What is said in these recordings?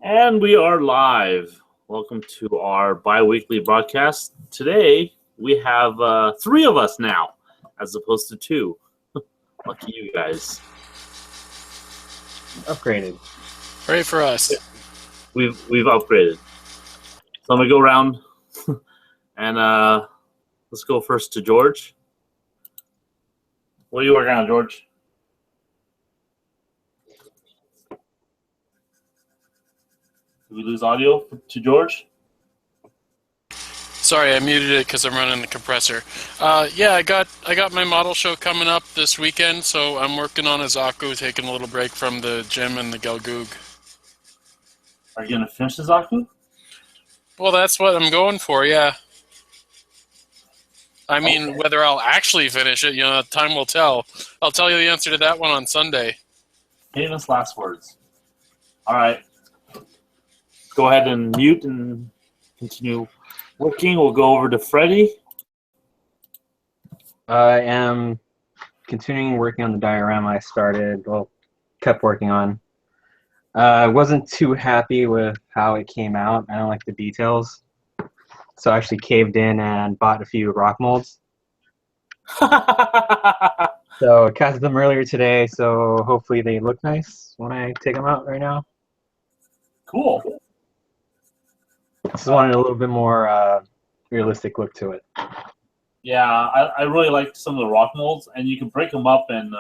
And we are live. Welcome to our bi-weekly broadcast. Today, we have three of us now, as opposed to two. Lucky you guys. Upgraded. Hooray for us. We've upgraded. So I'm going to go around and let's go first to George. What are you working on, George? Did we lose audio to George? Sorry, I muted it because I'm running the compressor. Yeah, I got my model show coming up this weekend, so I'm working on a Zaku, taking a little break from the gym and the Gelgoog. Are you going to finish the Zaku? Well, that's what I'm going for, yeah. I mean, Okay. whether I'll actually finish it, time will tell. I'll tell you the answer to that one on Sunday. Famous last words. All right. Go ahead and mute and continue working. We'll go over to Freddie. I am continuing working on the diorama I kept working on. I wasn't too happy with how it came out. I don't like the details. So I actually caved in and bought a few rock molds. So I casted them earlier today, so hopefully they look nice when I take them out right now. Cool. Just wanted a little bit more realistic look to it. Yeah, I really like some of the rock molds, and you can break them up and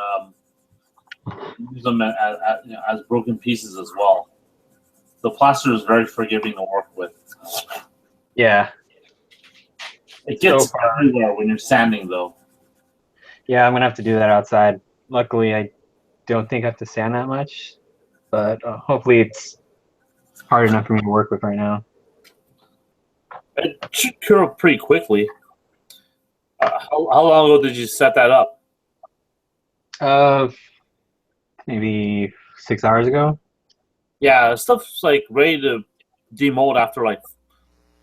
use them as broken pieces as well. The plaster is very forgiving to work with. Yeah. It gets everywhere when you're sanding, though. Yeah, I'm going to have to do that outside. Luckily, I don't think I have to sand that much, but hopefully it's hard enough for me to work with right now. It should cure up pretty quickly. How long ago did you set that up? Maybe 6 hours ago. Yeah, stuff's like ready to demold after like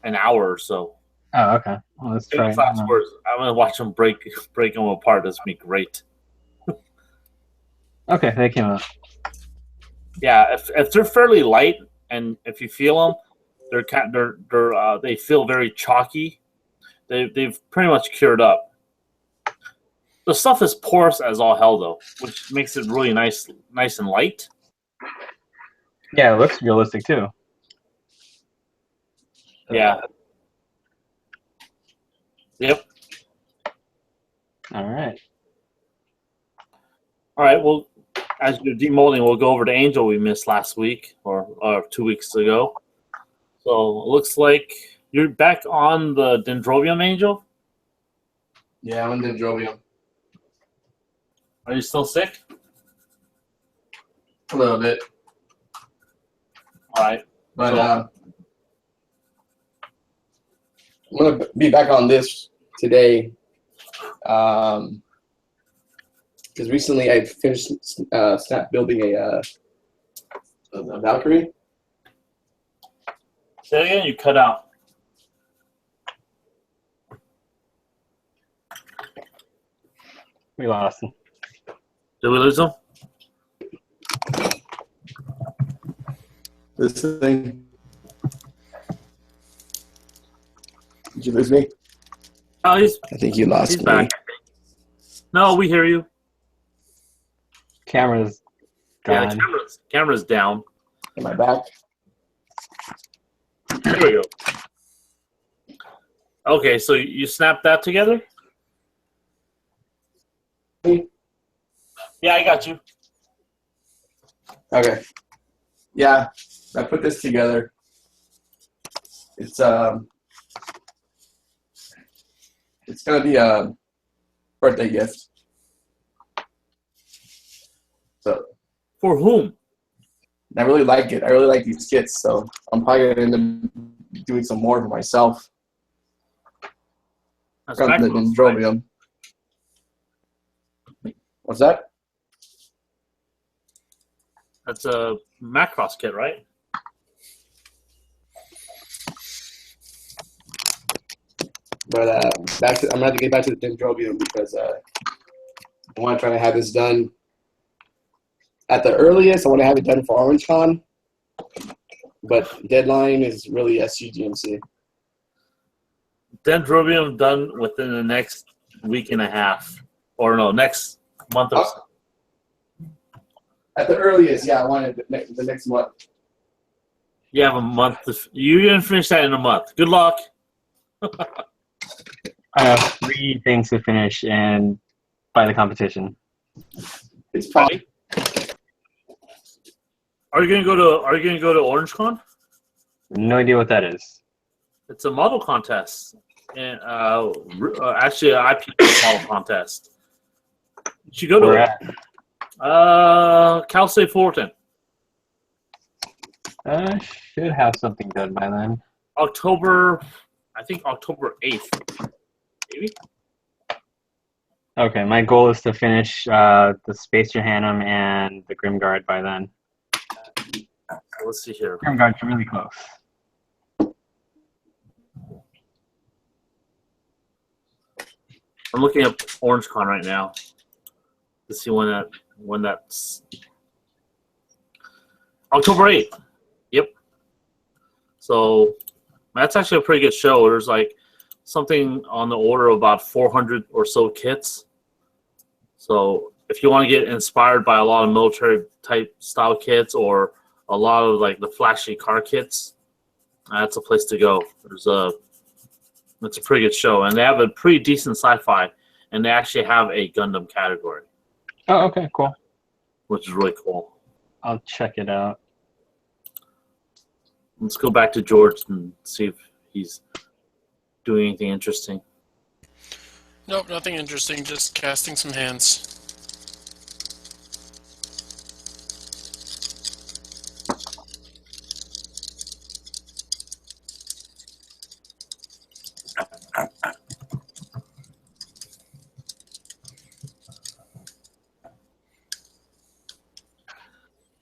an hour or so. Oh, okay. Well, let's try. Fast words. I'm gonna watch them break them apart. That's gonna be great. Okay, they came out. Yeah, if they're fairly light and if you feel them, they feel very chalky. They've pretty much cured up. The stuff is porous as all hell though, which makes it really nice and light. Yeah, it looks realistic too. Yeah. Yep. All right. All right. Well, as you're demolding, we'll go over to Angel we missed last week or 2 weeks ago. So it looks like you're back on the Dendrobium, Angel? Yeah, I'm in Dendrobium. Are you still sick? A little bit. All right. But I'm going to be back on this today because recently I finished building a Valkyrie. Say it again, you cut out. We lost him. Did we lose him? This thing. Did you lose me? Oh, I think you lost he's me. back. No, we hear you. Camera's Yeah, gone. the camera's down. Am I back? There we go. Okay, so you snapped that together? Yeah, I got you. Okay. Yeah, I put this together. It's gonna be a birthday gift. So For whom? I really like it. I really like these kits, so I'm probably gonna end up doing some more for myself. That's From the Macross, Dendrobium. What's that? That's a Macross kit, right? But I'm gonna have to get back to the Dendrobium because I want to try to have this done at the earliest. I want to have it done for OrangeCon, but deadline is really SUGMC. Dendrobium done within the next week and a half, or no, next month or so. At the earliest, yeah, I wanted the next month. You have a month. You're gonna finish that in a month. Good luck. I have 3 things to finish and by the competition. It's probably Are you gonna go to OrangeCon? No idea what that is. It's a model contest, and actually an IP model contest. You should go to Where it. Cal State Fullerton. Should have something done by then. October 8th, maybe. Okay, my goal is to finish the Space Johannem and the Grimguard by then. Let's see here. Grimguard's really close. I'm looking up OrangeCon right now to see when that's October 8th. Yep. So that's actually a pretty good show. There's like something on the order of about 400 or so kits. So if you want to get inspired by a lot of military type style kits or a lot of like the flashy car kits, that's a place to go. It's a pretty good show, and they have a pretty decent sci-fi, and they actually have a Gundam category. Oh, okay, cool. Which is really cool. I'll check it out. Let's go back to George and see if he's doing anything interesting. Nope, nothing interesting. Just casting some hands.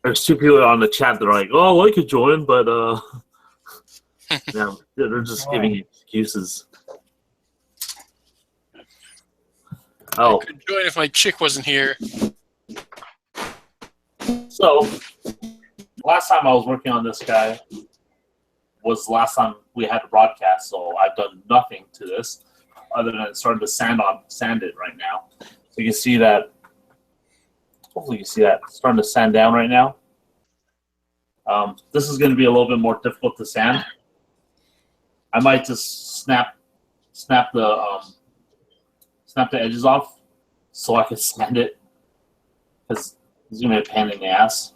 There's 2 people on the chat that are like, "Oh, I could join," but yeah, they're just giving excuses. Oh, I could join if my chick wasn't here. so last time I was working on this guy was the last time we had to broadcast. So I've done nothing to this other than starting to sand it right now. So you can see that. Hopefully you can see that it's starting to sand down right now. This is going to be a little bit more difficult to sand. I might just snap the edges off so I can sand it, because it's going to be a pain in the ass.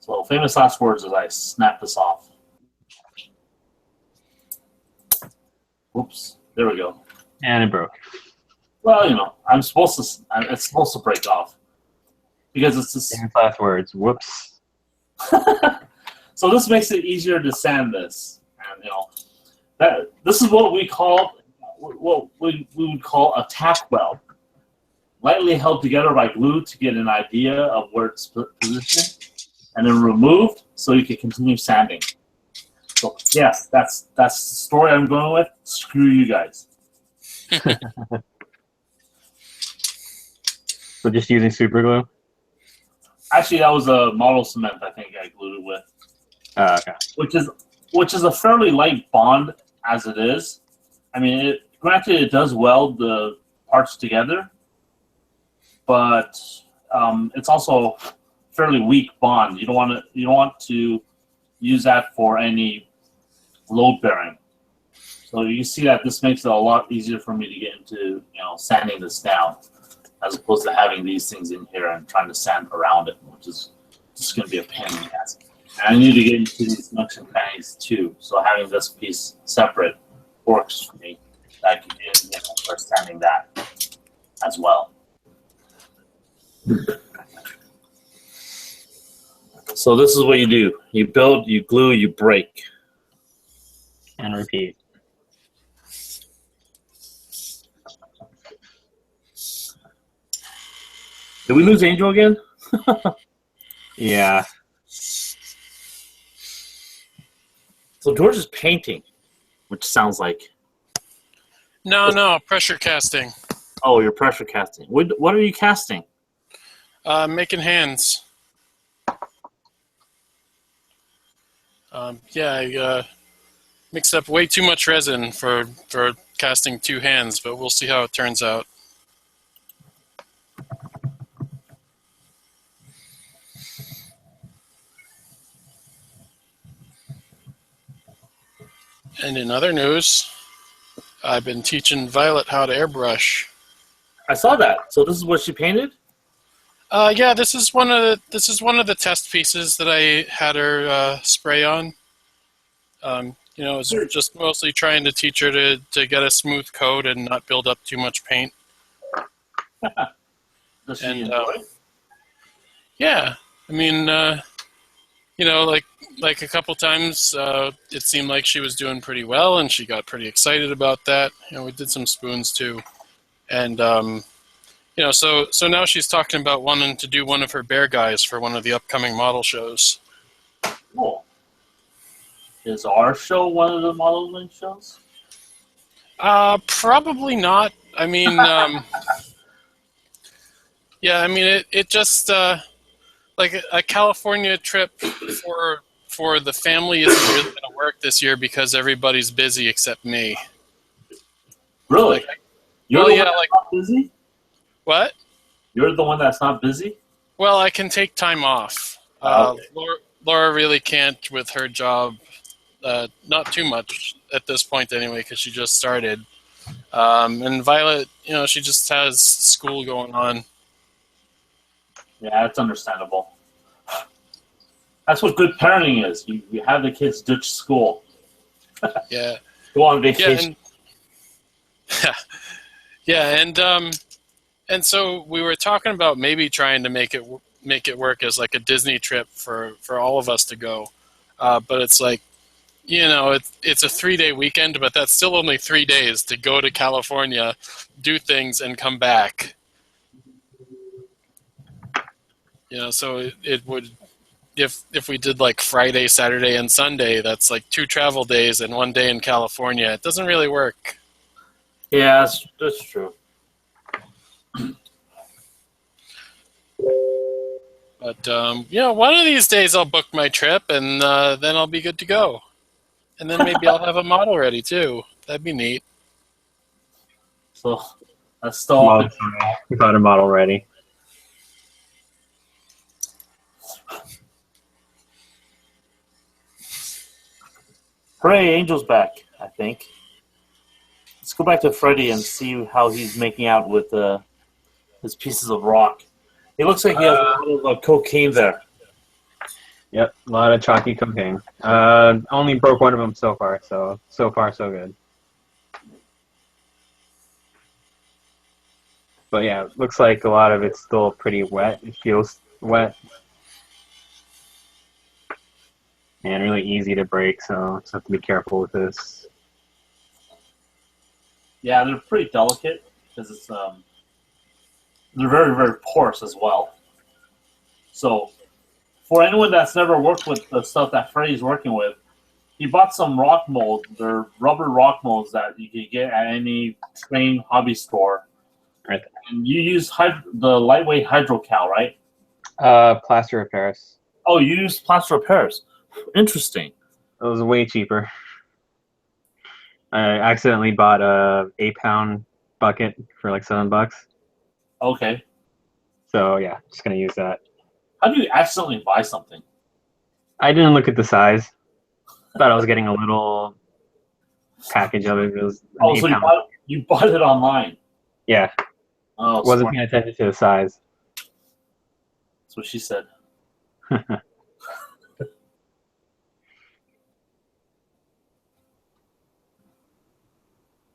So famous last words as I snap this off. Oops, there we go. And it broke. Well, you know, it's supposed to break off because it's just. Famous last words. Whoops. So this makes it easier to sand this, and you know, this is what we would call a tack weld, lightly held together by glue to get an idea of where it's positioned, and then removed so you can continue sanding. So yes, that's the story I'm going with. Screw you guys. So just using super glue? Actually, that was a model cement I think I glued it with. Okay. Which is a fairly light bond as it is. I mean, granted, it does weld the parts together, but it's also fairly weak bond. You don't want to use that for any load bearing. So you see that this makes it a lot easier for me to get into sanding this down, as opposed to having these things in here and trying to sand around it, which is just going to be a pain in the ass. And I need to get into these nooks and crannies too, so having this piece separate works for me. I can start sanding that as well. So this is what you do. You build, you glue, you break. And repeat. Did we lose Angel again? Yeah. So George is painting, which sounds like... No, pressure casting. Oh, you're pressure casting. What are you casting? Making hands. Yeah, I mixed up way too much resin for casting 2 hands, but we'll see how it turns out. And in other news, I've been teaching Violet how to airbrush. I saw that. So this is what she painted? Yeah, this is one of the test pieces that I had her spray on. You know, it's just mostly trying to teach her to get a smooth coat and not build up too much paint. Does she enjoy it? Yeah, I mean, you know, like a couple times, it seemed like she was doing pretty well, and she got pretty excited about that. You know, we did some spoons too, and you know, so now she's talking about wanting to do one of her bear guys for one of the upcoming model shows. Cool. Is our show one of the modeling shows? Probably not. I mean, yeah, I mean, it just like a California trip for the family isn't really going to work this year because everybody's busy except me. Really? Like, You're well, the yeah, one that's like not busy? what? You're the one that's not busy? Well, I can take time off. Okay. Laura really can't with her job. Not too much at this point anyway, because she just started. And Violet, you know, she just has school going on. Yeah, that's understandable. That's what good parenting is. You have the kids ditch school. Yeah. Go on vacation. Yeah, and so we were talking about maybe trying to make it work as like a Disney trip for all of us to go, but it's like, you know, it's a 3-day weekend, but that's still only 3 days to go to California, do things, and come back. You know, so it would, if we did like Friday, Saturday, and Sunday, that's like 2 travel days and 1 day in California. It doesn't really work. Yeah, that's true. But, you know, one of these days I'll book my trip, and then I'll be good to go. And then maybe I'll have a model ready, too. That'd be neat. So that's still We got a model ready. Hooray, Angel's back, I think. Let's go back to Freddy and see how he's making out with his pieces of rock. It looks like he has a lot of cocaine there. Yep, a lot of chalky cocaine. Only broke one of them so far, so far so good. But yeah, it looks like a lot of it's still pretty wet. It feels wet. And really easy to break, so just have to be careful with this. Yeah, they're pretty delicate because it's they're very, very porous as well. So for anyone that's never worked with the stuff that Freddy's working with, he bought some rock molds. They're rubber rock molds that you can get at any train hobby store. Right. And you use the lightweight hydrocal, right? Plaster of Paris. Oh, you use plaster of Paris. Interesting. It was way cheaper. I accidentally bought a 8-pound bucket for like $7. Okay. So yeah, just gonna use that. How do you accidentally buy something? I didn't look at the size. Thought I was getting a little package of it. It was Oh, so you bought it online? Yeah. Oh, Wasn't smart. paying attention to the size. That's what she said.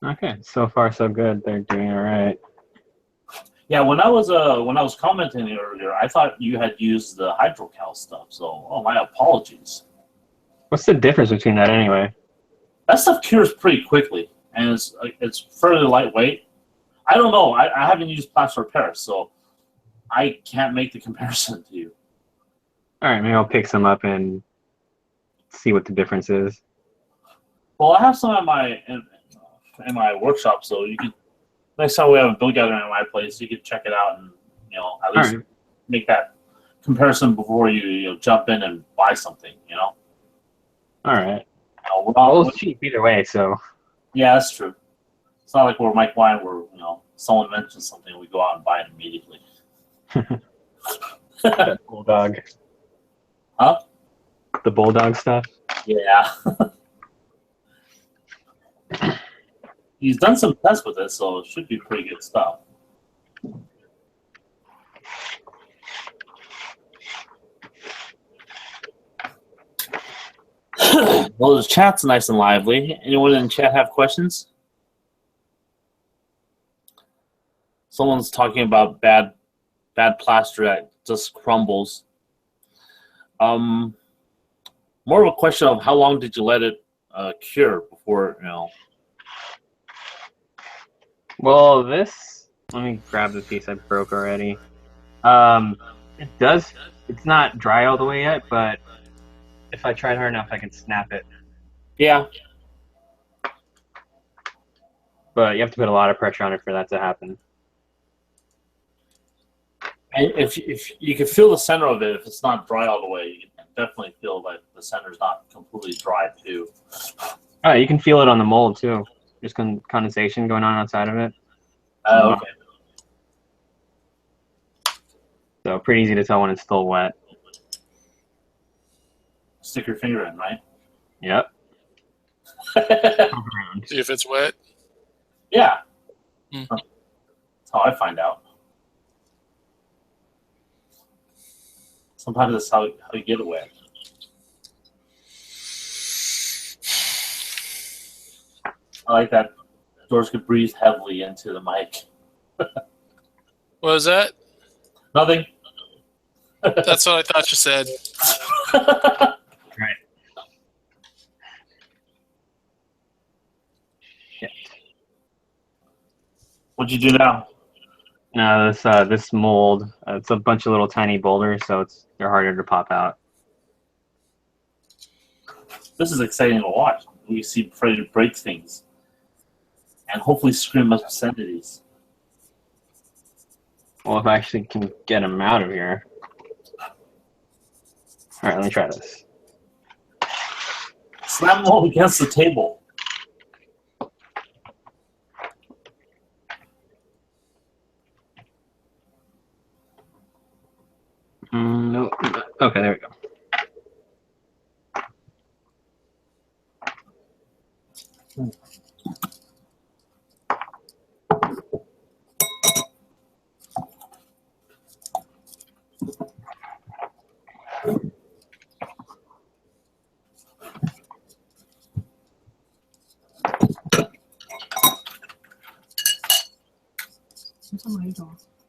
Okay, so far so good. They're doing all right. Yeah, when I was commenting earlier, I thought you had used the hydrocal stuff. So, oh, my apologies. What's the difference between that anyway? That stuff cures pretty quickly, and it's fairly lightweight. I don't know. I haven't used plaster of Paris, so I can't make the comparison to you. All right, maybe I'll pick some up and see what the difference is. Well, I have some in my workshop, so you could next time we have a build gathering at my place, you could check it out and at least make that comparison before you jump in and buy something. All right. We're Well, all, it's cheap either way, so. yeah, that's true. It's not like we're Mike Wine where, someone mentions something, we go out and buy it immediately. That bulldog. Huh? The bulldog stuff. Yeah. He's done some tests with it, so it should be pretty good stuff. Well, the chat's nice and lively. Anyone in chat have questions? Someone's talking about bad plaster that just crumbles. More of a question of how long did you let it cure before, Well, this. Let me grab the piece I broke already. It does. It's not dry all the way yet, but if I tried hard enough, I can snap it. Yeah. But you have to put a lot of pressure on it for that to happen. And if you can feel the center of it, if it's not dry all the way, you can definitely feel like the center's not completely dry too. Oh, you can feel it on the mold too. There's condensation going on outside of it. Oh, okay. So pretty easy to tell when it's still wet. Stick your finger in, right? Yep. See if it's wet. Yeah. Mm. That's how I find out. Sometimes that's how you get it wet. I like that George could breathe heavily into the mic. What was that? Nothing. That's what I thought you said. Right. Yeah. What'd you do now? No, this mold. It's a bunch of little tiny boulders, so they're harder to pop out. This is exciting to watch. We see Freddy break things. And hopefully scream obscenities. Well, if I actually can get them out of here. All right, let me try this. Slam them all against the table. No. Okay, there we go.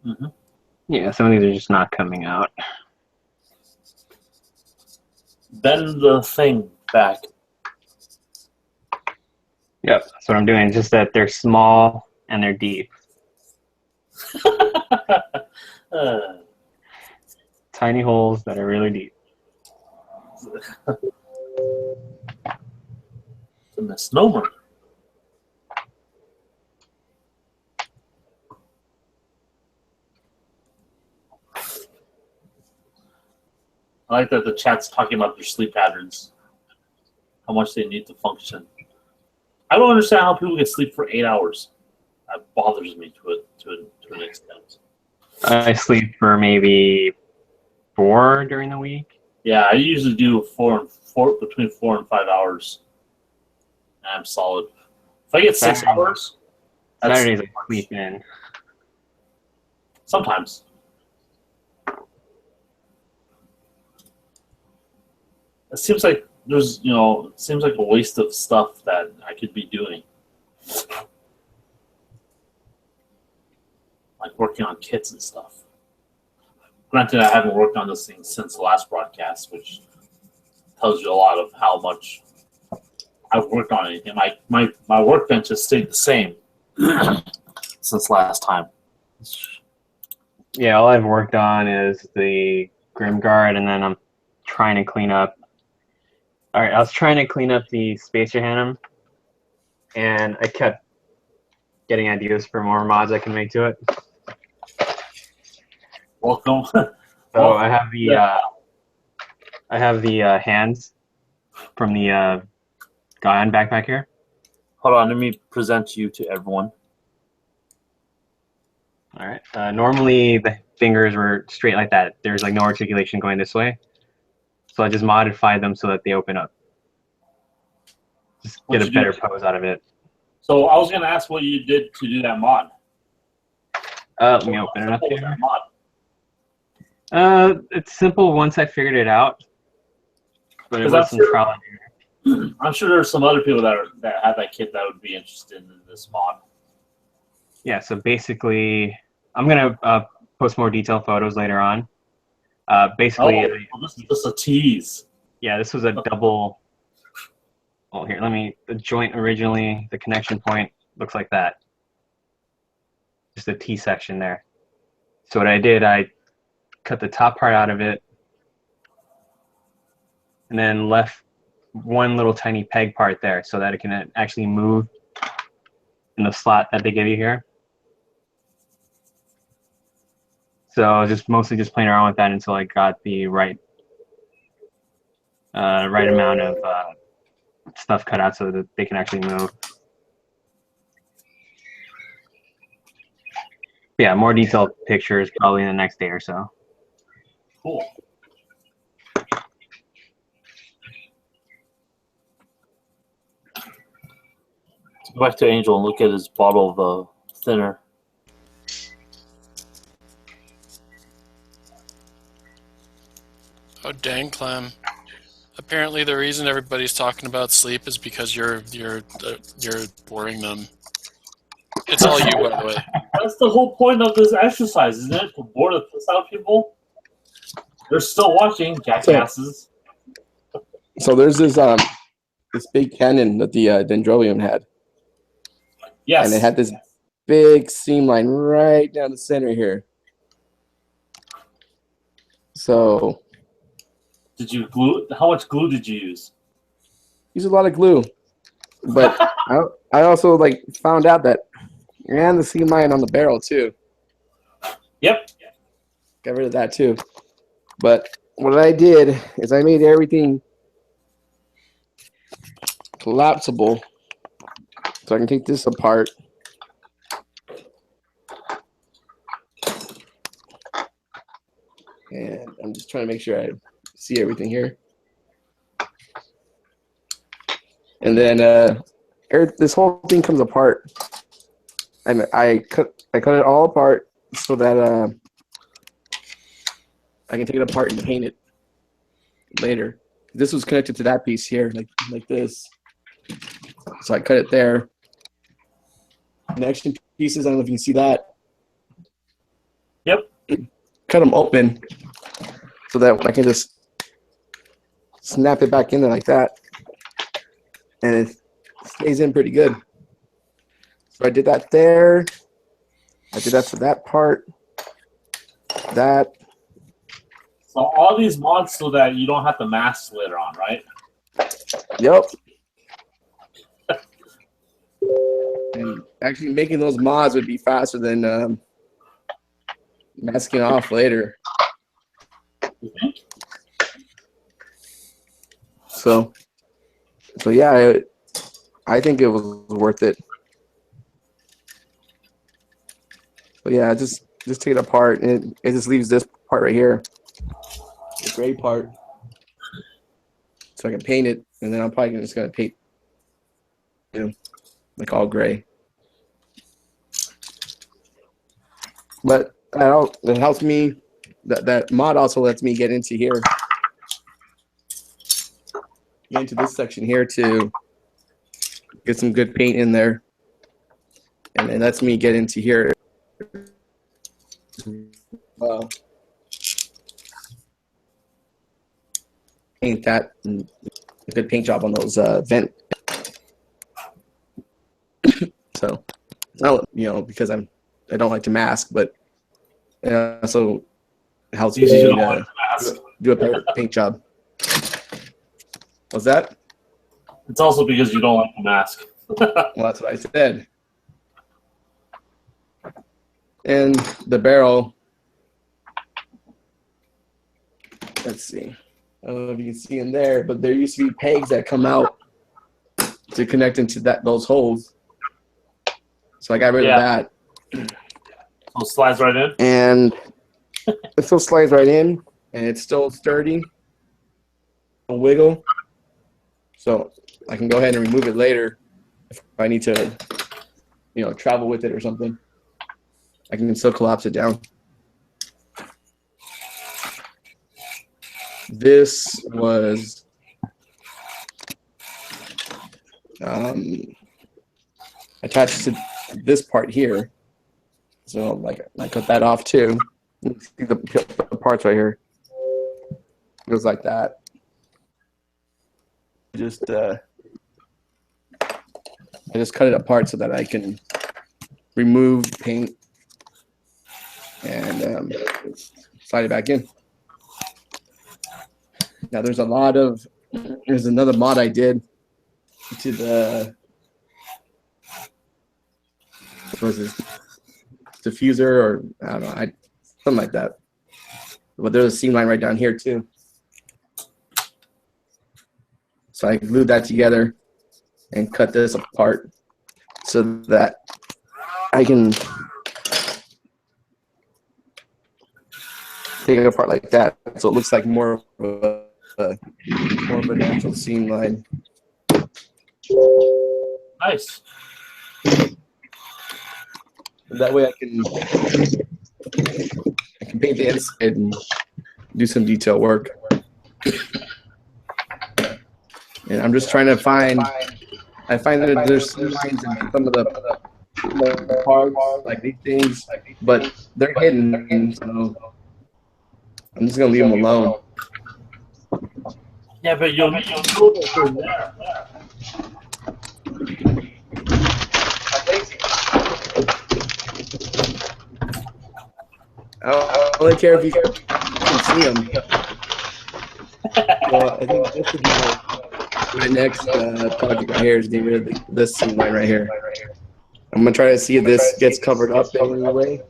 Mm-hmm. Yeah, some of these are just not coming out. Bend the thing back. Yep, that's what I'm doing. Just that they're small and they're deep. Tiny holes that are really deep. It's a misnomer. I like that the chat's talking about their sleep patterns, how much they need to function. I don't understand how people can sleep for 8 hours. That bothers me to an extent. I sleep for maybe 4 during the week. Yeah, I usually do between 4 and 5 hours. And I'm solid. If I get 6 hours, that's Saturdays I sleep in. sometimes. It seems like it seems like a waste of stuff that I could be doing. Like working on kits and stuff. Granted, I haven't worked on this thing since the last broadcast, which tells you a lot of how much I've worked on it. And my workbench has stayed the same since last time. Yeah, all I've worked on is the Grimguard, and then I'm trying to clean up. All right, I was trying to clean up the Spacer Hanum, and I kept getting ideas for more mods I can make to it. Welcome. So I have the hands from the guy on backpack here. Hold on, let me present you to everyone. All right. Normally the fingers were straight like that. There's like no articulation going this way. So I just modified them so that they open up. Just get a better pose out of it. So I was gonna ask what you did to do that mod. Let me open it up here. It's simple once I figured it out, but it was some trial and error. I'm sure there's some other people that have that kit that would be interested in this mod. Yeah, so basically, I'm gonna post more detailed photos later on. Basically, this is just a tease. Yeah, this was a double. Oh, here, the joint originally, the connection point looks like that. Just a T section there. So what I did, I cut the top part out of it and then left one little tiny peg part there so that it can actually move in the slot that they give you here. So mostly just playing around with that until I got the right amount of stuff cut out so that they can actually move. Yeah, more detailed pictures probably in the next day or so. Cool. Let's go back to Angel and look at his bottle of thinner. Oh dang, Clem! Apparently, the reason everybody's talking about sleep is because you're boring them. It's all you, by the way. That's the whole point of this exercise, isn't it? To bore the piss out of people. They're still watching, jackasses. So there's this big cannon that the Dendrobium had. Yes. And it had this big seam line right down the center here. So did you glue? How much glue did you use? Use a lot of glue. But I also found out that and the seam line on the barrel too. Yep. Got rid of that too. But what I did is I made everything collapsible so I can take this apart. And I'm just trying to make sure I see everything here. And then this whole thing comes apart. And I cut it all apart so that I can take it apart and paint it later. This was connected to that piece here, like this. So I cut it there. Connection pieces, I don't know if you can see that. Yep. Cut them open so that I can just snap it back in there like that. And it stays in pretty good. So I did that there. I did that for that part. That. So all these mods so that you don't have to mask later on, right? Yep. And actually making those mods would be faster than masking off later. You think? So yeah, I think it was worth it. But yeah, just take it apart, and it just leaves this part right here, the gray part, so I can paint it, and then I'm probably just gonna paint, like all gray. But that helps me. That mod also lets me get into here, get into this section here to get some good paint in there, and it lets me get into here. Paint that and a good paint job on those vent. So, because I don't like to mask, but it also helps me do a better paint job. What's that? It's also because you don't like to mask. Well, that's what I said. And the barrel, let's see. I don't know if you can see them there, but there used to be pegs that come out to connect into those holes. So I got rid of that. So it slides right in? And it still slides right in, and it's still sturdy. A wiggle. So I can go ahead and remove it later if I need to, travel with it or something. I can still collapse it down. This was attached to this part here. So like I cut that off too. You can see the parts right here. It goes like that. I just cut it apart so that I can remove paint and slide it back in. Now there's another mod I did to the diffuser, or I don't know, something like that. But there's a seam line right down here too. So I glued that together and cut this apart so that I can take it apart like that, so it looks like more of a natural seam line. Nice. And that way I can paint the inside and do some detail work. And I'm just trying to find. I find that there's seam lines in some of the parts, like these things, but they're hidden. So I'm just gonna leave them alone. Yeah, but you'll know that they're there. I only care if you can see them. Well, I think this would be my next project right here is getting rid of this seam line right here. I'm gonna try to see if this gets covered up in any way,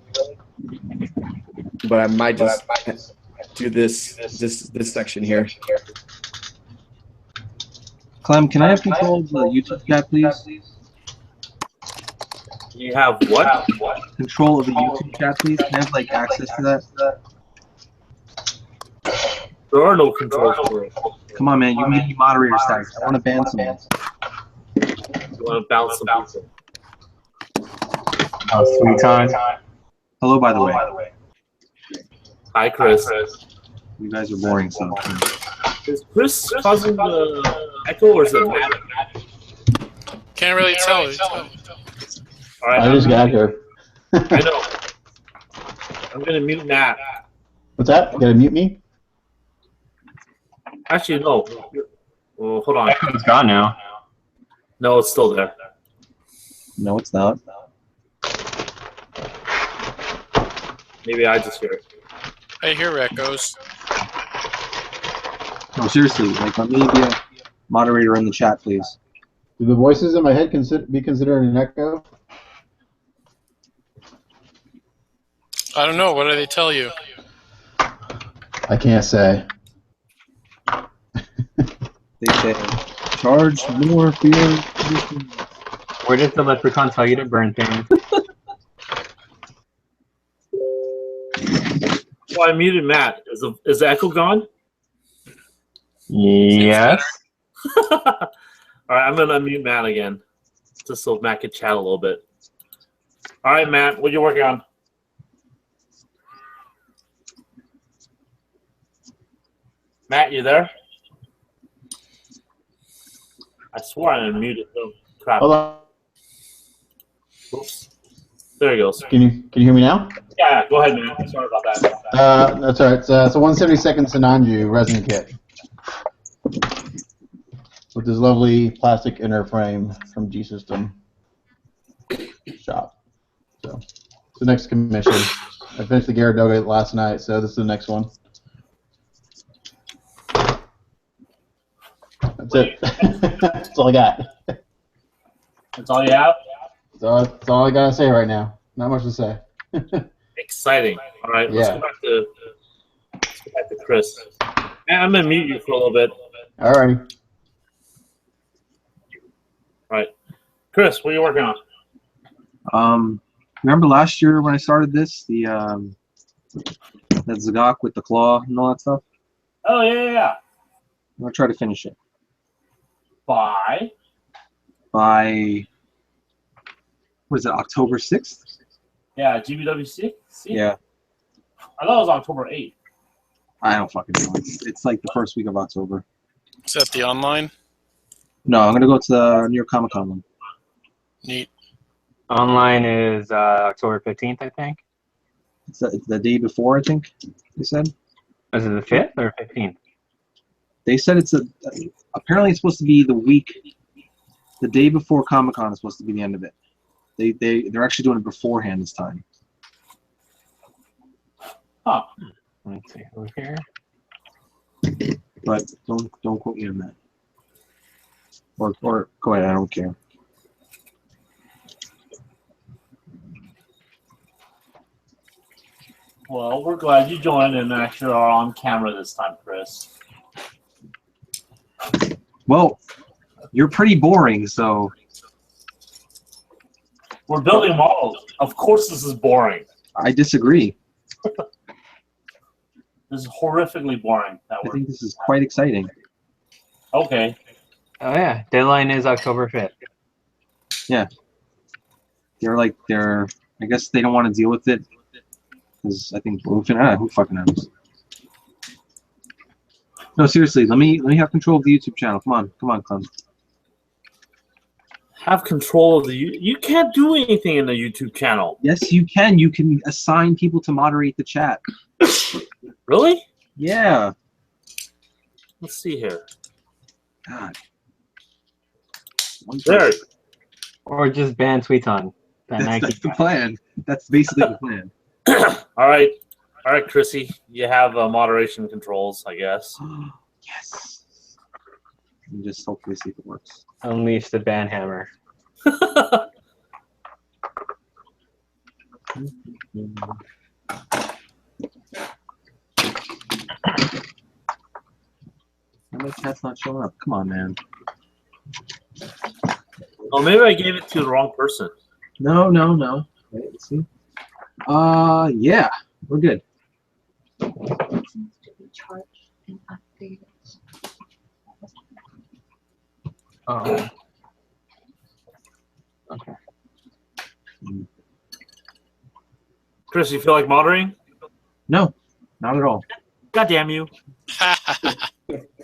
but I might just do this section here. Clem, can I have control of the YouTube chat, please? You have what? Control of the YouTube chat, please? Can I have access to that? There are no controls for it. Come on, man. You made me moderator status. I want to ban someone. You want to bounce some people. Oh, sweet time. Hello, by the way. Hi, Chris. You guys are boring, so. Is Chris causing the echo, or is it Matt? Can't really tell. All right, I just got here. I know. I'm gonna mute Matt. What's that? You gotta mute me? Actually, no. Well, hold on. It's gone now. No, it's still there. No, it's not. Maybe I just hear it. I hear echoes. No, seriously. Let me be a moderator in the chat, please. Do the voices in my head be considered an echo? I don't know. What do they tell you? I can't say. They say, charge more for your condition. Where did the leprechaun tell you to burn things? Well, I muted Matt. Is the echo gone? Yes. All right, I'm gonna unmute Matt again, just so Matt can chat a little bit. All right, Matt, what are you working on? Matt, you there? I swore I unmuted him. Crap. Hold on. Oops. There he goes. Can you hear me now? Yeah, go ahead, man. Sorry about that. That's all right. It's a 172nd Sinanju resin kit with this lovely plastic inner frame from G System shop. So it's the next commission. I finished the Gyaradoga last night, so this is the next one. That's it. That's all I got. That's all you have? That's all I gotta say right now. Not much to say. Exciting. All right, let's go back to Chris. I'm gonna mute you for a little bit. All right. All right, Chris, what are you working on? Remember last year when I started this, the that Zagok with the claw and all that stuff? Oh yeah. I'm gonna try to finish it Bye. by what is it, October 6th? Yeah, GBWC. See? Yeah, I thought it was October 8th. I don't fucking know. It's like the first week of October. Is that the online? No, I'm gonna go to the New York Comic Con one. Neat. Online is October 15th, I think. It's the day before, I think they said. Is it the 5th or 15th? They said apparently it's supposed to be the week, the day before Comic Con is supposed to be the end of it. They're actually doing it beforehand this time. Huh. Let's see over here. But don't quote me on that. Or go ahead, I don't care. Well, we're glad you joined and actually are on camera this time, Chris. Well, you're pretty boring, so We're building models. Of course this is boring. I disagree. This is horrifically boring. That I we're think this is quite exciting. okay. Oh yeah, deadline is October 5th. I guess they don't want to deal with it because I think who fucking knows. No, seriously, let me have control of the YouTube channel. Come on, Clem. Have control of the you can't do anything in the YouTube channel. Yes, you can. You can assign people to moderate the chat. Really? Yeah. Let's see here. God. There. Or just ban Tweeton. That's the plan. That's basically the plan. All right, Chrissy. You have moderation controls, I guess. Yes. And just hopefully see if it works. Unleash the ban hammer. My chat's not showing up. Come on, man. Oh, maybe I gave it to the wrong person. No. Wait, let's see. Yeah, we're good. Oh. Okay. Chris, you feel like moderating? No, not at all. God damn you!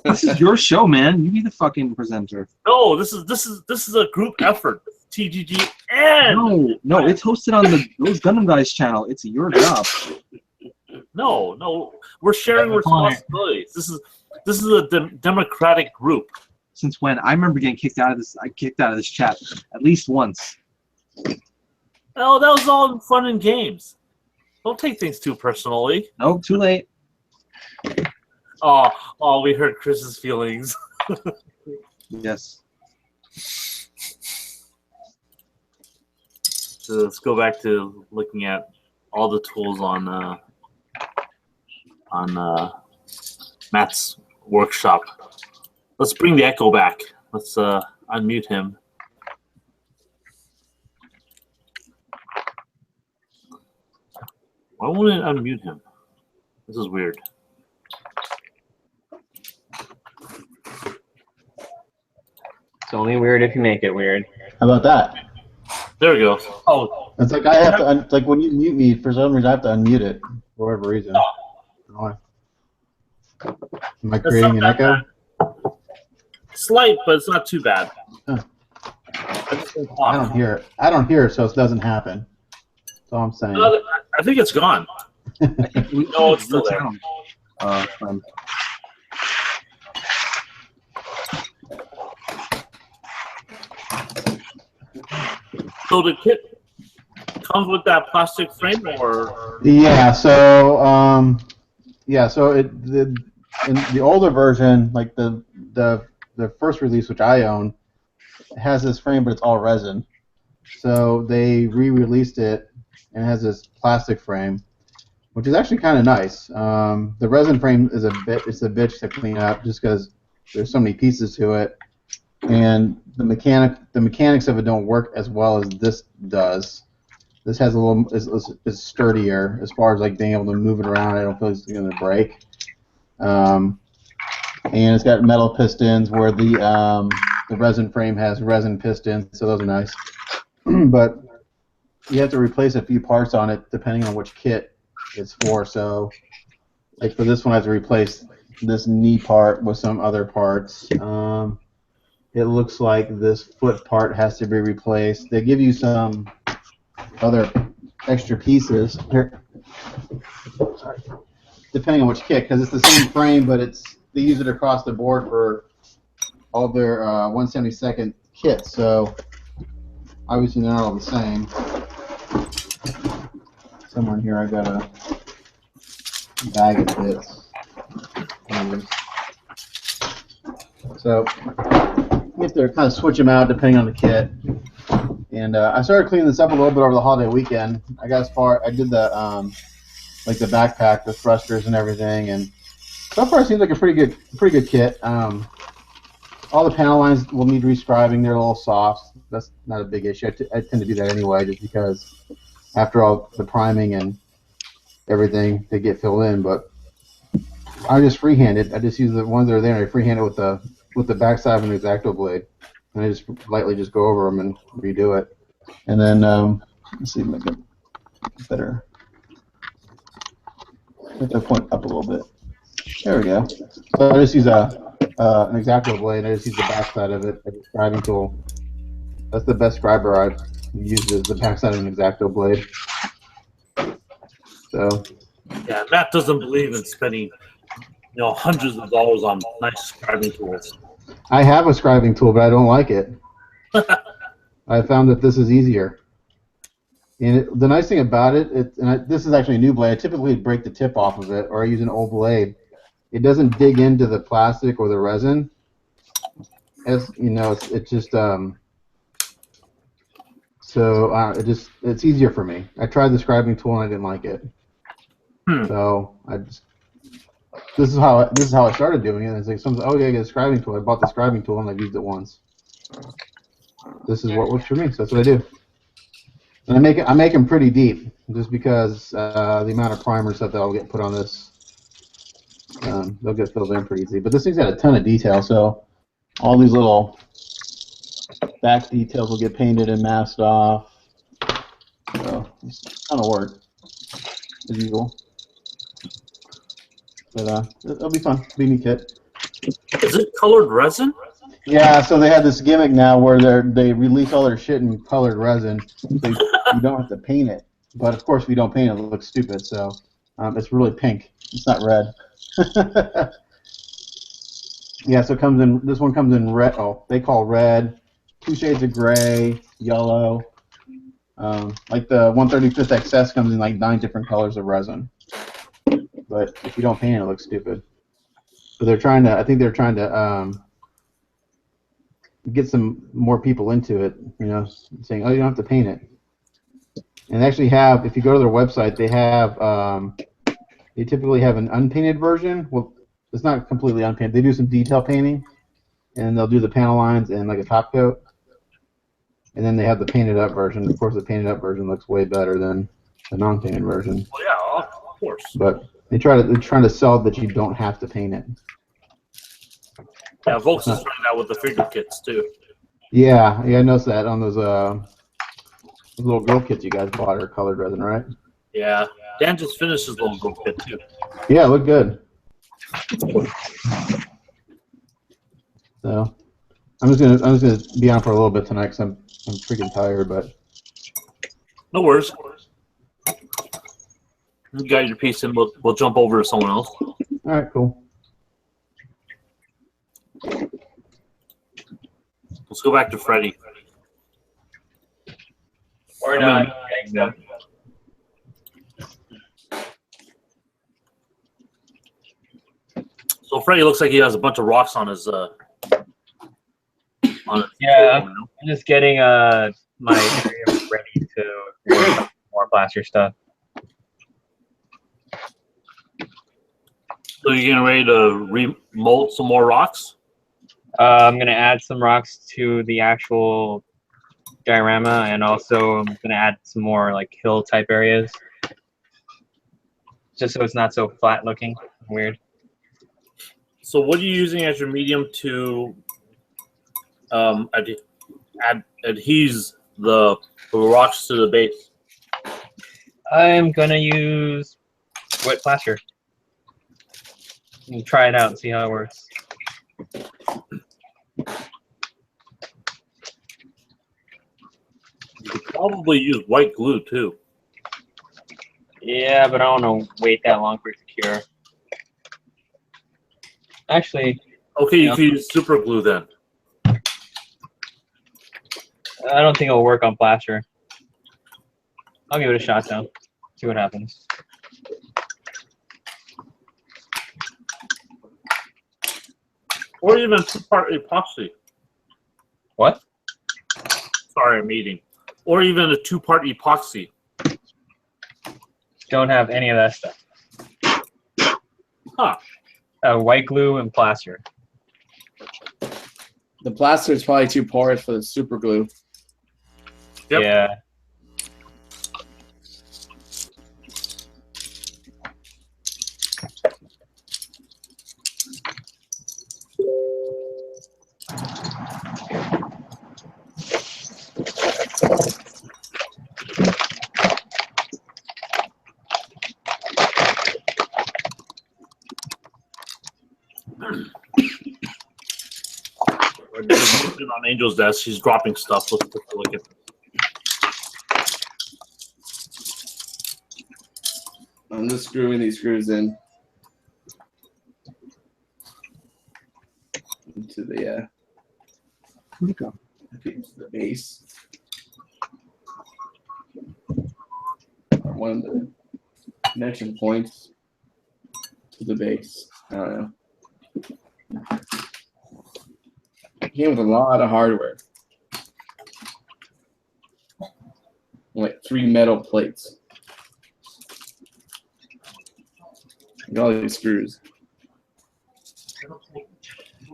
This is your show, man. You be the fucking presenter. No, this is a group effort. TGG and No, it's hosted on those Gundam Guys channel. It's your job. no, we're sharing responsibilities. This is a democratic group. Since when? I remember getting kicked out of this. I kicked out of this chat at least once. Oh, that was all in fun and games. Don't take things too personally. Nope, too late. Oh, we hurt Chris's feelings. Yes. So let's go back to looking at all the tools on Matt's workshop. Let's bring the echo back. Let's unmute him. Why won't it unmute him? This is weird. It's only weird if you make it weird. How about that? There we go. Oh, It's like I have to. It's like when you mute me, for some reason I have to unmute it for whatever reason. Why? Am I creating an echo? slight, but it's not too bad. Huh. I don't hear it. I don't hear it, so it doesn't happen. That's all I'm saying. I think it's gone. No, it's still there. So the kit comes with that plastic frame, or Yeah. So so in the older version, like the first release, which I own, it has this frame, but it's all resin. So they re-released it, and it has this plastic frame. which is actually kind of nice. The resin frame is it's a bitch to clean up just because there's so many pieces to it, and the mechanics of it don't work as well as this does. This has a little is sturdier as far as like being able to move it around. I don't feel it's going to break. And it's got metal pistons where the resin frame has resin pistons, so those are nice. But you have to replace a few parts on it depending on which kit it's for. So, like for this one, I have to replace this knee part with some other parts. It looks like this foot part has to be replaced. They give you some other extra pieces here, depending on which kit, because it's the same frame, but they use it across the board for all their 1/72 kits. So obviously they're not all the same. Somewhere in here I got a bag of bits. So you have to kind of switch them out depending on the kit. And I started cleaning this up a little bit over the holiday weekend. I got as far, I did the like the backpack, the thrusters and everything, and so far it seems like a pretty good kit. All the panel lines will need rescribing. They're a little soft. That's not a big issue. I tend to do that anyway, just because after all the priming and everything, they get filled in. But I just freehand it. I just use the ones that are there, and I freehand it with the backside of an X-Acto blade, and I just lightly just go over them and redo it. And then let's see if I can better. I have to point up a little bit. There we go. So I just use an X-Acto blade. I just use the backside of it as a scribing tool. That's the best scriber I've used, is the backside of an X-Acto blade. So. Yeah, Matt doesn't believe in spending, hundreds of dollars on nice scribing tools. I have a scribing tool, but I don't like it. I found that this is easier. And the nice thing about it, this is actually a new blade. I typically break the tip off of it, or I use an old blade. It doesn't dig into the plastic or the resin. As you know, it's just it's easier for me. I tried the scribing tool and I didn't like it. So this is how I started doing it. It's like I gotta get a scribing tool. I bought the scribing tool and I've used it once. This is what works for me, so that's what I do. And I make them pretty deep, just because the amount of primer stuff that I'll get put on this, they'll get filled in pretty easy. But this thing's got a ton of detail, so all these little back details will get painted and masked off. So it's kind of work as usual. But it'll be fun. Be a new kit. Is it colored resin? Yeah, so they have this gimmick now where they release all their shit in colored resin, so you don't have to paint it. But of course, if you don't paint it, it looks stupid. So it's really pink. It's not red. Yeah, so this one comes in red. Oh, they call red, 2 shades of gray, yellow. Like the 135th XS comes in like 9 different colors of resin. But if you don't paint it, it looks stupid. So I think they're trying to get some more people into it, saying, oh, you don't have to paint it. And they actually have, if you go to their website, they typically have an unpainted version. Well, it's not completely unpainted. They do some detail painting, and they'll do the panel lines and like a top coat. And then they have the painted up version. Of course, the painted up version looks way better than the non-painted version. Well, yeah, of course. But they're trying to sell that you don't have to paint it. Yeah, Volks is trying that with the figure kits too. Yeah, I noticed that on those little girl kits you guys bought are colored resin, right? Yeah, Dan just finished his little girl kit too. Yeah, it looked good. So I'm just gonna be on for a little bit tonight because I'm freaking tired, but No worries. You got your piece, and we'll jump over to someone else. all right, cool. Let's go back to Freddie. Or not. So. So Freddie looks like he has a bunch of rocks on his. Yeah, I'm just getting my area ready to work on more plaster stuff. So you're getting ready to remold some more rocks? I'm gonna add some rocks to the actual diorama, and also I'm gonna add some more like hill type areas, just so it's not so flat looking. Weird. So what are you using as your medium to adhese the rocks to the base? I'm gonna use wet plaster. And try it out and see how it works. You could probably use white glue too. Yeah, but I don't want to wait that long for it to cure. Actually, Okay, you Yeah. can use super glue then. I don't think it'll work on plaster. I'll give it a shot though. See what happens. Or even two-part epoxy. What? Sorry, I'm eating. Or even a two-part epoxy. Don't have any of that stuff. Huh. White glue and plaster. The plaster is probably too porous for the super glue. Yep. Yeah. On Angel's desk, she's dropping stuff. Let's take a look at this. I'm just screwing these screws in into the the base. One of the connection points to the base. I don't know. It came with a lot of hardware. Like 3 metal plates. And all these screws.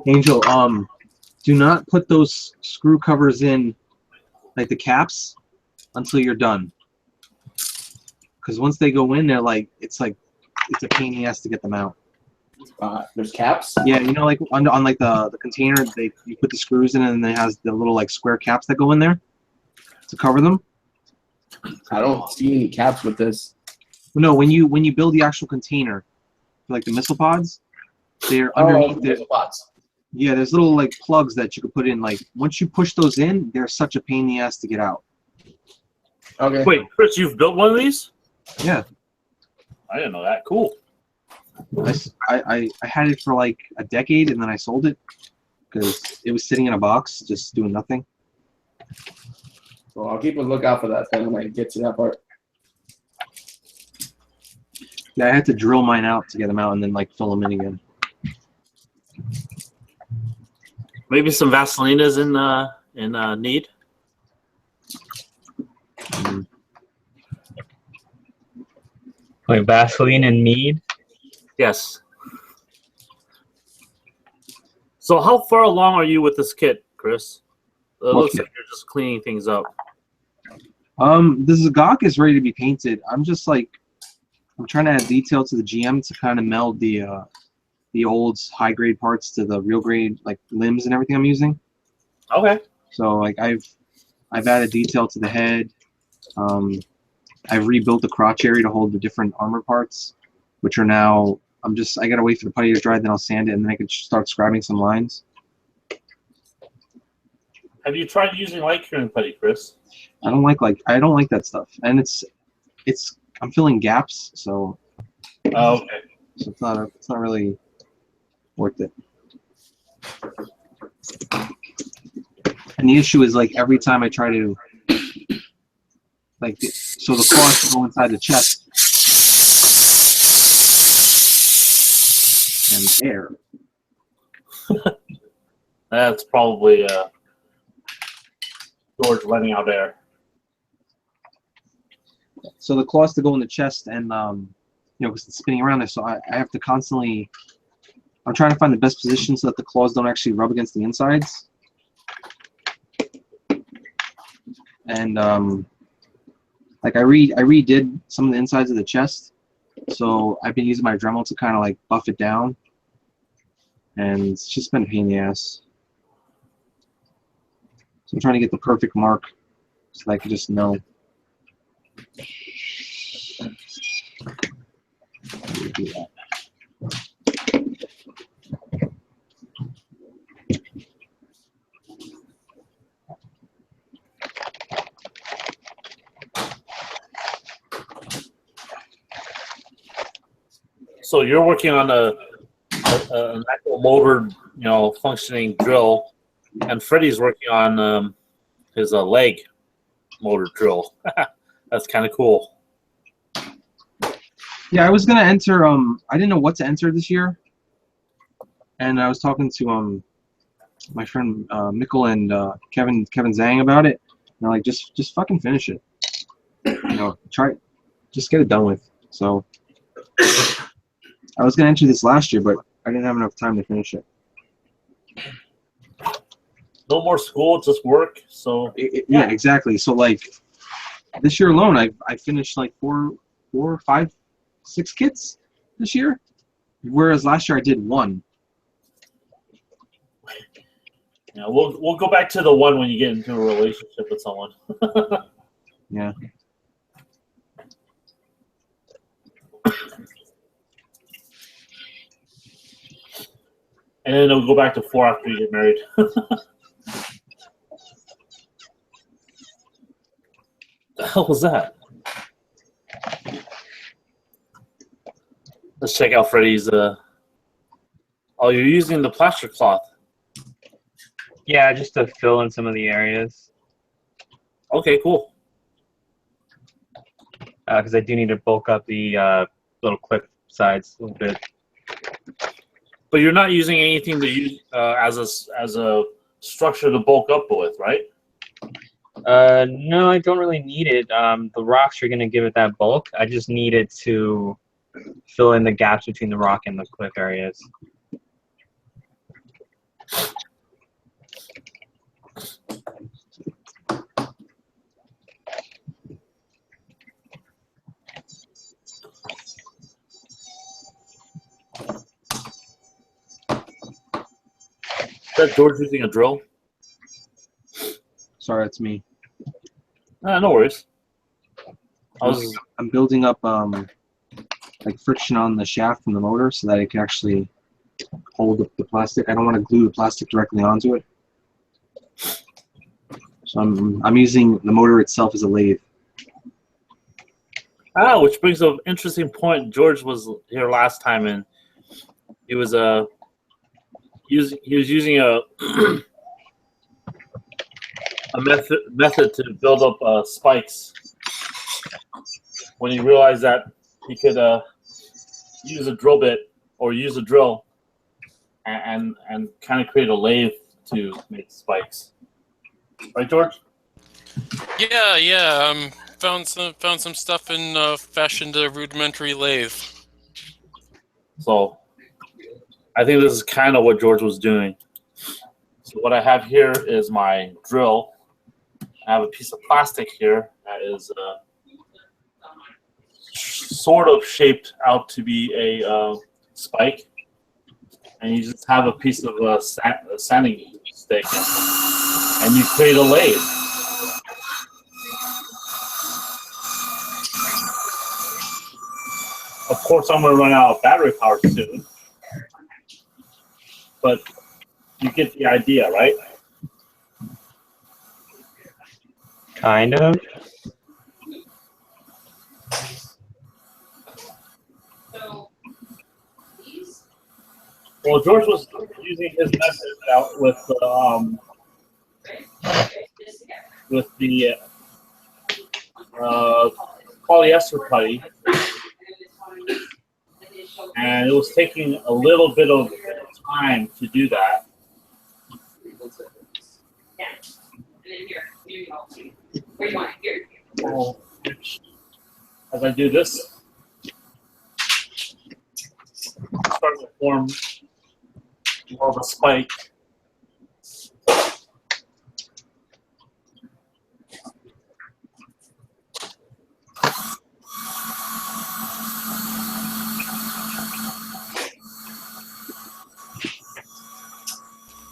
Angel, do not put those screw covers in, like the caps, until you're done. Because once they go in, they're like, it's a pain in the ass to get them out. There's caps. Yeah, you know, like on like the container, you put the screws in, and then it has the little like square caps that go in there to cover them. I don't see any caps with this. No, when you build the actual container, for like the missile pods, they're underneath there's it. pots. Yeah, there's little like plugs that you could put in. Like once you push those in, they're such a pain in the ass to get out. Okay. Wait, Chris, you've built one of these? Yeah, I didn't know that. Cool. I had it for like a decade, and then I sold it because it was sitting in a box just doing nothing. Well, I'll keep a lookout for that thing when I get to that part. Yeah, I had to drill mine out to get them out, and then like fill them in again. Maybe some Vaseline is in need. Like Vaseline and mead. Yes. So how far along are you with this kit, Chris? It looks like you're just cleaning things up. The Zagok is ready to be painted. I'm trying to add detail to the GM to kind of meld the old high grade parts to the real grade like limbs and everything I'm using. Okay. So like I've added detail to the head. I've rebuilt the crotch area to hold the different armor parts, which are now I gotta wait for the putty to dry, then I'll sand it, and then I can start scribing some lines. Have you tried using light curing putty, Chris? I don't like that stuff, and I'm filling gaps, so Oh, okay. so it's not really worth it. And the issue is like every time I try to so the claws will go inside the chest and air. That's probably George letting out air. So the claws to go in the chest and because it's spinning around there, so I have to constantly. I'm trying to find the best position so that the claws don't actually rub against the insides. And like I redid some of the insides of the chest, so I've been using my Dremel to kind of like buff it down, and it's just been a pain in the ass. So I'm trying to get the perfect mark so that I can just know. Do that. So you're working on an actual motor, functioning drill, and Freddie's working on his leg motor drill. That's kind of cool. Yeah, I was gonna enter. I didn't know what to enter this year, and I was talking to my friend Mikkel and Kevin Zhang about it. And they're like, just fucking finish it. Try, just get it done with. So I was gonna enter this last year, but I didn't have enough time to finish it. No more school, just work. So yeah, exactly. So like this year alone, I finished like 4, 5, 6 kits this year, whereas last year I did 1. Yeah, we'll go back to the 1 when you get into a relationship with someone. Yeah. And then it'll go back to 4 after you get married. The hell was that? Let's check out Freddie's. Oh, you're using the plaster cloth. Yeah, just to fill in some of the areas. Okay, cool. Because I do need to bulk up the little clip sides a little bit. But you're not using anything to use as a structure to bulk up with, right? No, I don't really need it. The rocks are going to give it that bulk. I just need it to fill in the gaps between the rock and the cliff areas. Is that George using a drill? Sorry, that's me. No worries. I'm building up like friction on the shaft from the motor so that it can actually hold up the plastic. I don't want to glue the plastic directly onto it. So I'm using the motor itself as a lathe. Which brings up an interesting point. George was here last time, and he was using a a method to build up spikes. When he realized that he could use a drill bit or use a drill and kind of create a lathe to make spikes. Right, George? Yeah. Found some stuff and fashioned a rudimentary lathe. So I think this is kind of what George was doing. So what I have here is my drill. I have a piece of plastic here that is sort of shaped out to be a spike. And you just have a piece of a sanding stick and you create a lathe. Of course, I'm going to run out of battery power soon. But you get the idea, right? Kind of. Well, George was using his method out with the polyester putty, and it was taking a little bit of time to do that. Well, as I do this, starting to form more of a spike.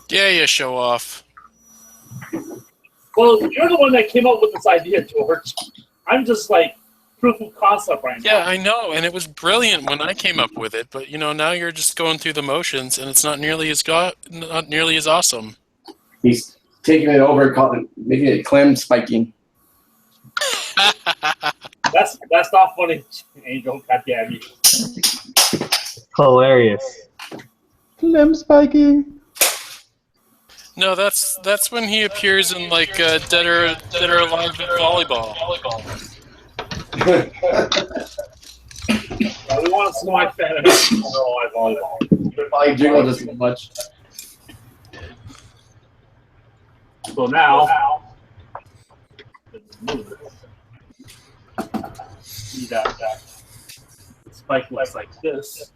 Yeah, you show off. Well, you're the one that came up with this idea, George. I'm just like proof of concept right now. Yeah, I know, and it was brilliant when I came up with it. But now you're just going through the motions, and it's not nearly as awesome. He's taking it over, making it clam spiking. That's not funny, Angel. God damn you. Hilarious. Clam spiking. No, that's when he appears in like Dead or Alive volleyball. We want to see my fan of volleyball. You probably jiggle this so much. So now, see that the spike looks like this.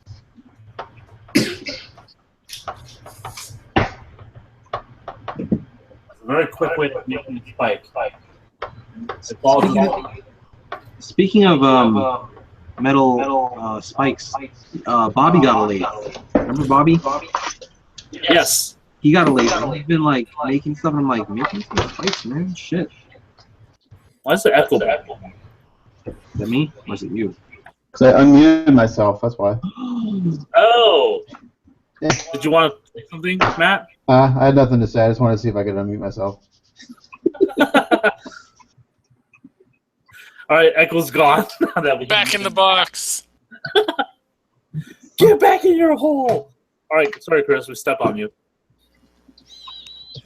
It's a very quick way of making a spike. It's all Speaking of metal spikes, Bobby got a lathe. Remember Bobby? yes. He got a lathe. He's been like making stuff. I'm like, making some spikes, man. Shit. Why is the echo? Is that me? Or is it you? Because I unmuted myself, that's why. Oh. Yeah. Did you want to say something, Matt? I had nothing to say. I just wanted to see if I could unmute myself. All right, echo's gone. Now that we Back in the box. Get back in your hole. All right, sorry, Chris, we stepped on you.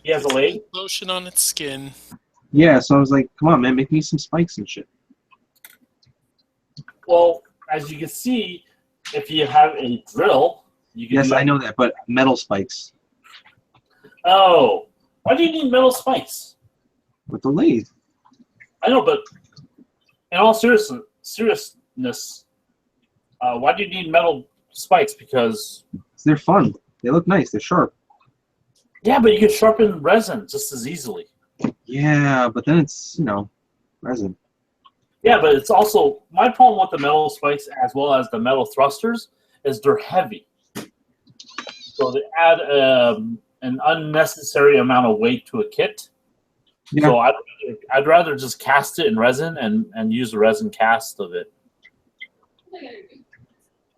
He has a leg. Lotion on its skin. Yeah, so I was like, come on, man, make me some spikes and shit. Well, as you can see, if you have a drill, you can. Yes, I know that, but metal spikes Oh, why do you need metal spikes? with the lathe. I know, but in all seriousness, why do you need metal spikes? Because They're fun. They look nice. They're sharp. yeah, but you can sharpen resin just as easily. Yeah, but then it's, resin. Yeah, but it's also my problem with the metal spikes as well as the metal thrusters is they're heavy, so they add an unnecessary amount of weight to a kit. Yeah. So I'd rather just cast it in resin and use the resin cast of it.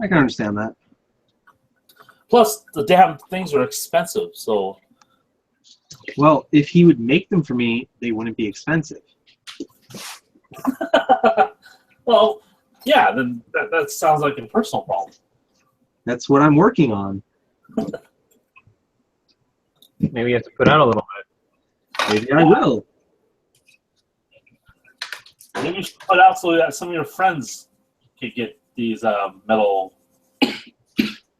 I can understand that. Plus, the damn things are expensive, so Well, if he would make them for me, they wouldn't be expensive. well, yeah, then that sounds like a personal problem. That's what I'm working on. Maybe you have to put out a little bit. Maybe I will. Maybe you should put out so that some of your friends could get these metal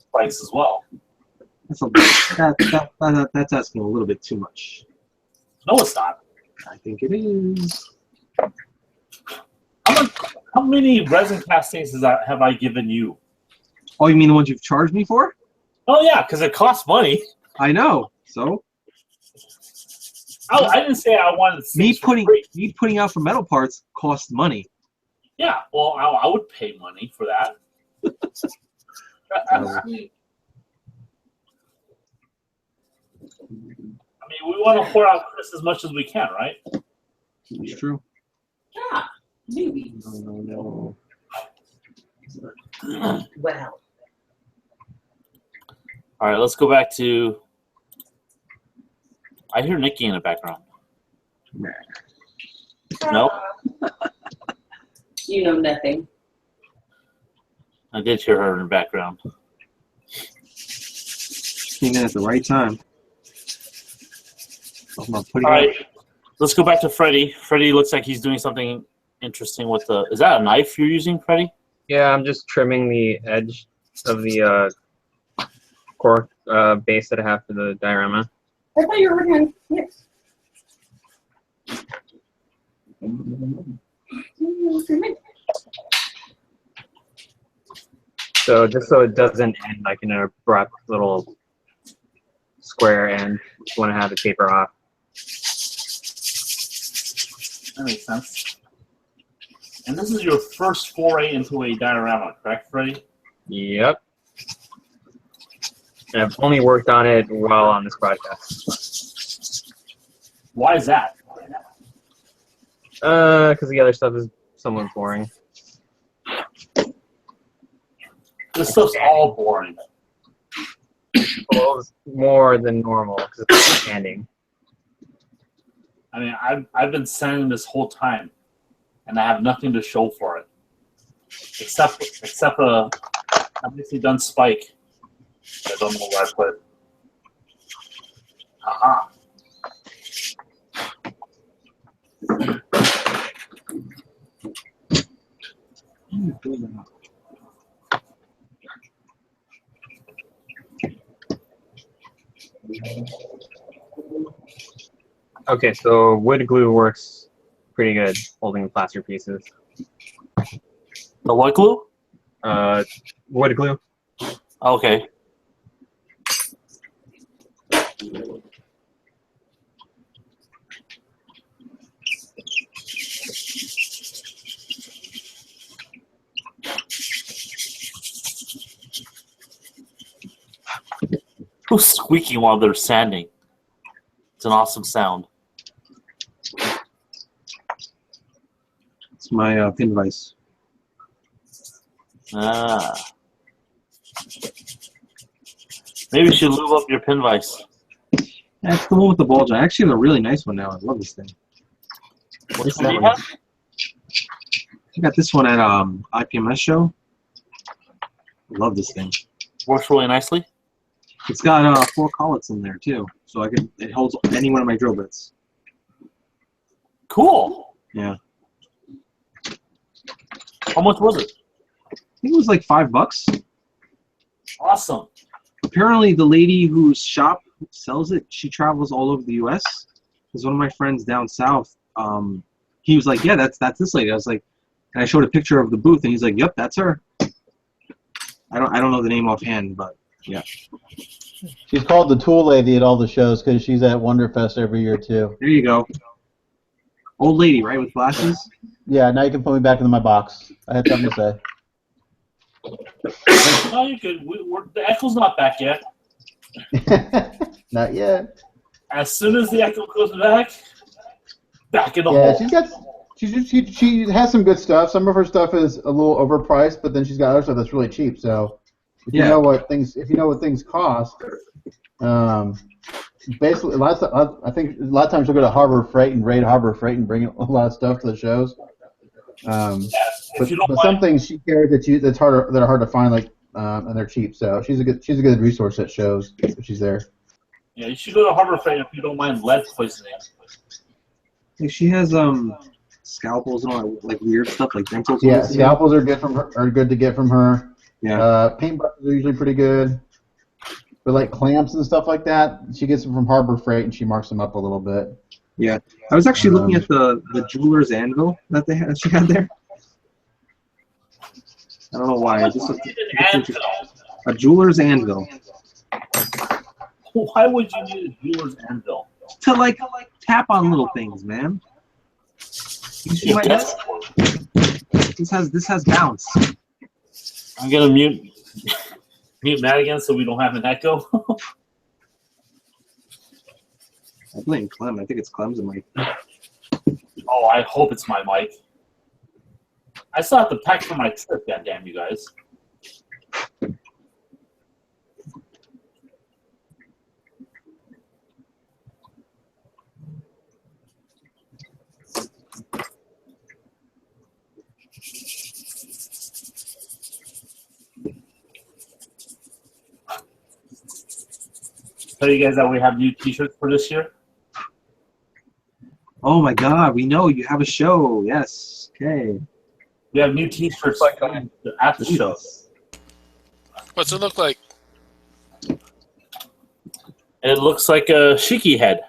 spikes as well. That's asking a little bit too much. No, it's not. I think it is. How many resin castings have I given you? Oh, you mean the ones you've charged me for? Oh yeah, because it costs money. I know. So I didn't say I wanted me putting out for metal parts costs money. Yeah, well, I would pay money for that. I mean, we want to pour out Chris as much as we can, right? It's true. Yeah, maybe. No. Well. All right, let's go back to. I hear Nikki in the background. No, You know nothing. I did hear her in the background. Came in at the right time. All right, let's go back to Freddy. Freddy looks like he's doing something interesting with the. Is that a knife you're using, Freddy? Yeah, I'm just trimming the edge of the core base that I have for the diorama. I thought you were working on yes. So just so it doesn't end like in an abrupt little square end, you want to have it taper off. That makes sense. And this is your first foray into a diorama, correct, Freddie? Yep. And I've only worked on it while on this project. Why is that? Because the other stuff is somewhat boring. This stuff's all boring. Well, it's more than normal because it's standing. I mean, I've been sanding this whole time, and I have nothing to show for it, except a obviously done spike. I don't know where I put it. Aha. Okay, so wood glue works pretty good holding plaster pieces. The what glue? Wood glue. Okay. Who's squeaking while they're sanding? It's an awesome sound. It's my pin vise. Ah. Maybe you should lube up your pin vise. That's the one with the bulge. I actually have a really nice one now. I love this thing. What do you have? I got this one at IPMS show. I love this thing. Works really nicely. It's got 4 collets in there too, so it holds any one of my drill bits. Cool. Yeah. How much was it? I think it was like $5. Awesome. Apparently, the lady whose shop sells it, she travels all over the U.S. Because one of my friends down south, he was like, "Yeah, that's this lady." I was like, and I showed a picture of the booth, and he's like, "Yep, that's her." I don't know the name offhand, but yeah. She's called the tool lady at all the shows because she's at Wonderfest every year too. There you go. Old lady, right, with glasses? Yeah, now you can put me back into my box. I had something to say. Oh, you're good. The echo's not back yet. Not yet. As soon as the echo goes back in the Yeah, hole. she has some good stuff. Some of her stuff is a little overpriced, but then she's got other stuff that's really cheap. So if you know what things cost, basically I think a lot of times she'll go to Harbor Freight and raid Harbor Freight and bring a lot of stuff to the shows. But some things she carries that are hard to find, like and they're cheap. So she's a good resource at shows if she's there. Yeah, you should go to Harbor Freight if you don't mind lead poisoning. Like she has scalpels and all that, like weird stuff, like dentals. Yeah, scalpels are good to get from her. Yeah. Paint brushes are usually pretty good. But like clamps and stuff like that, she gets them from Harbor Freight and she marks them up a little bit. Yeah, I was actually looking at the jeweler's anvil that she had there. I don't know why. A jeweler's anvil. Why would you need a jeweler's anvil? To like tap on little things, man. You see this has bounce. I'm gonna mute Matt again so we don't have an echo. I blame Clem. I think it's Clem's mic. Oh, I hope it's my mic. I still have to pack for my trip, goddamn you guys. Tell you guys that we have new T-shirts for this year. Oh my God! We know you have a show. Yes. Okay. We have new T-shirts at the show. What's it look like? It looks like a Shiki head.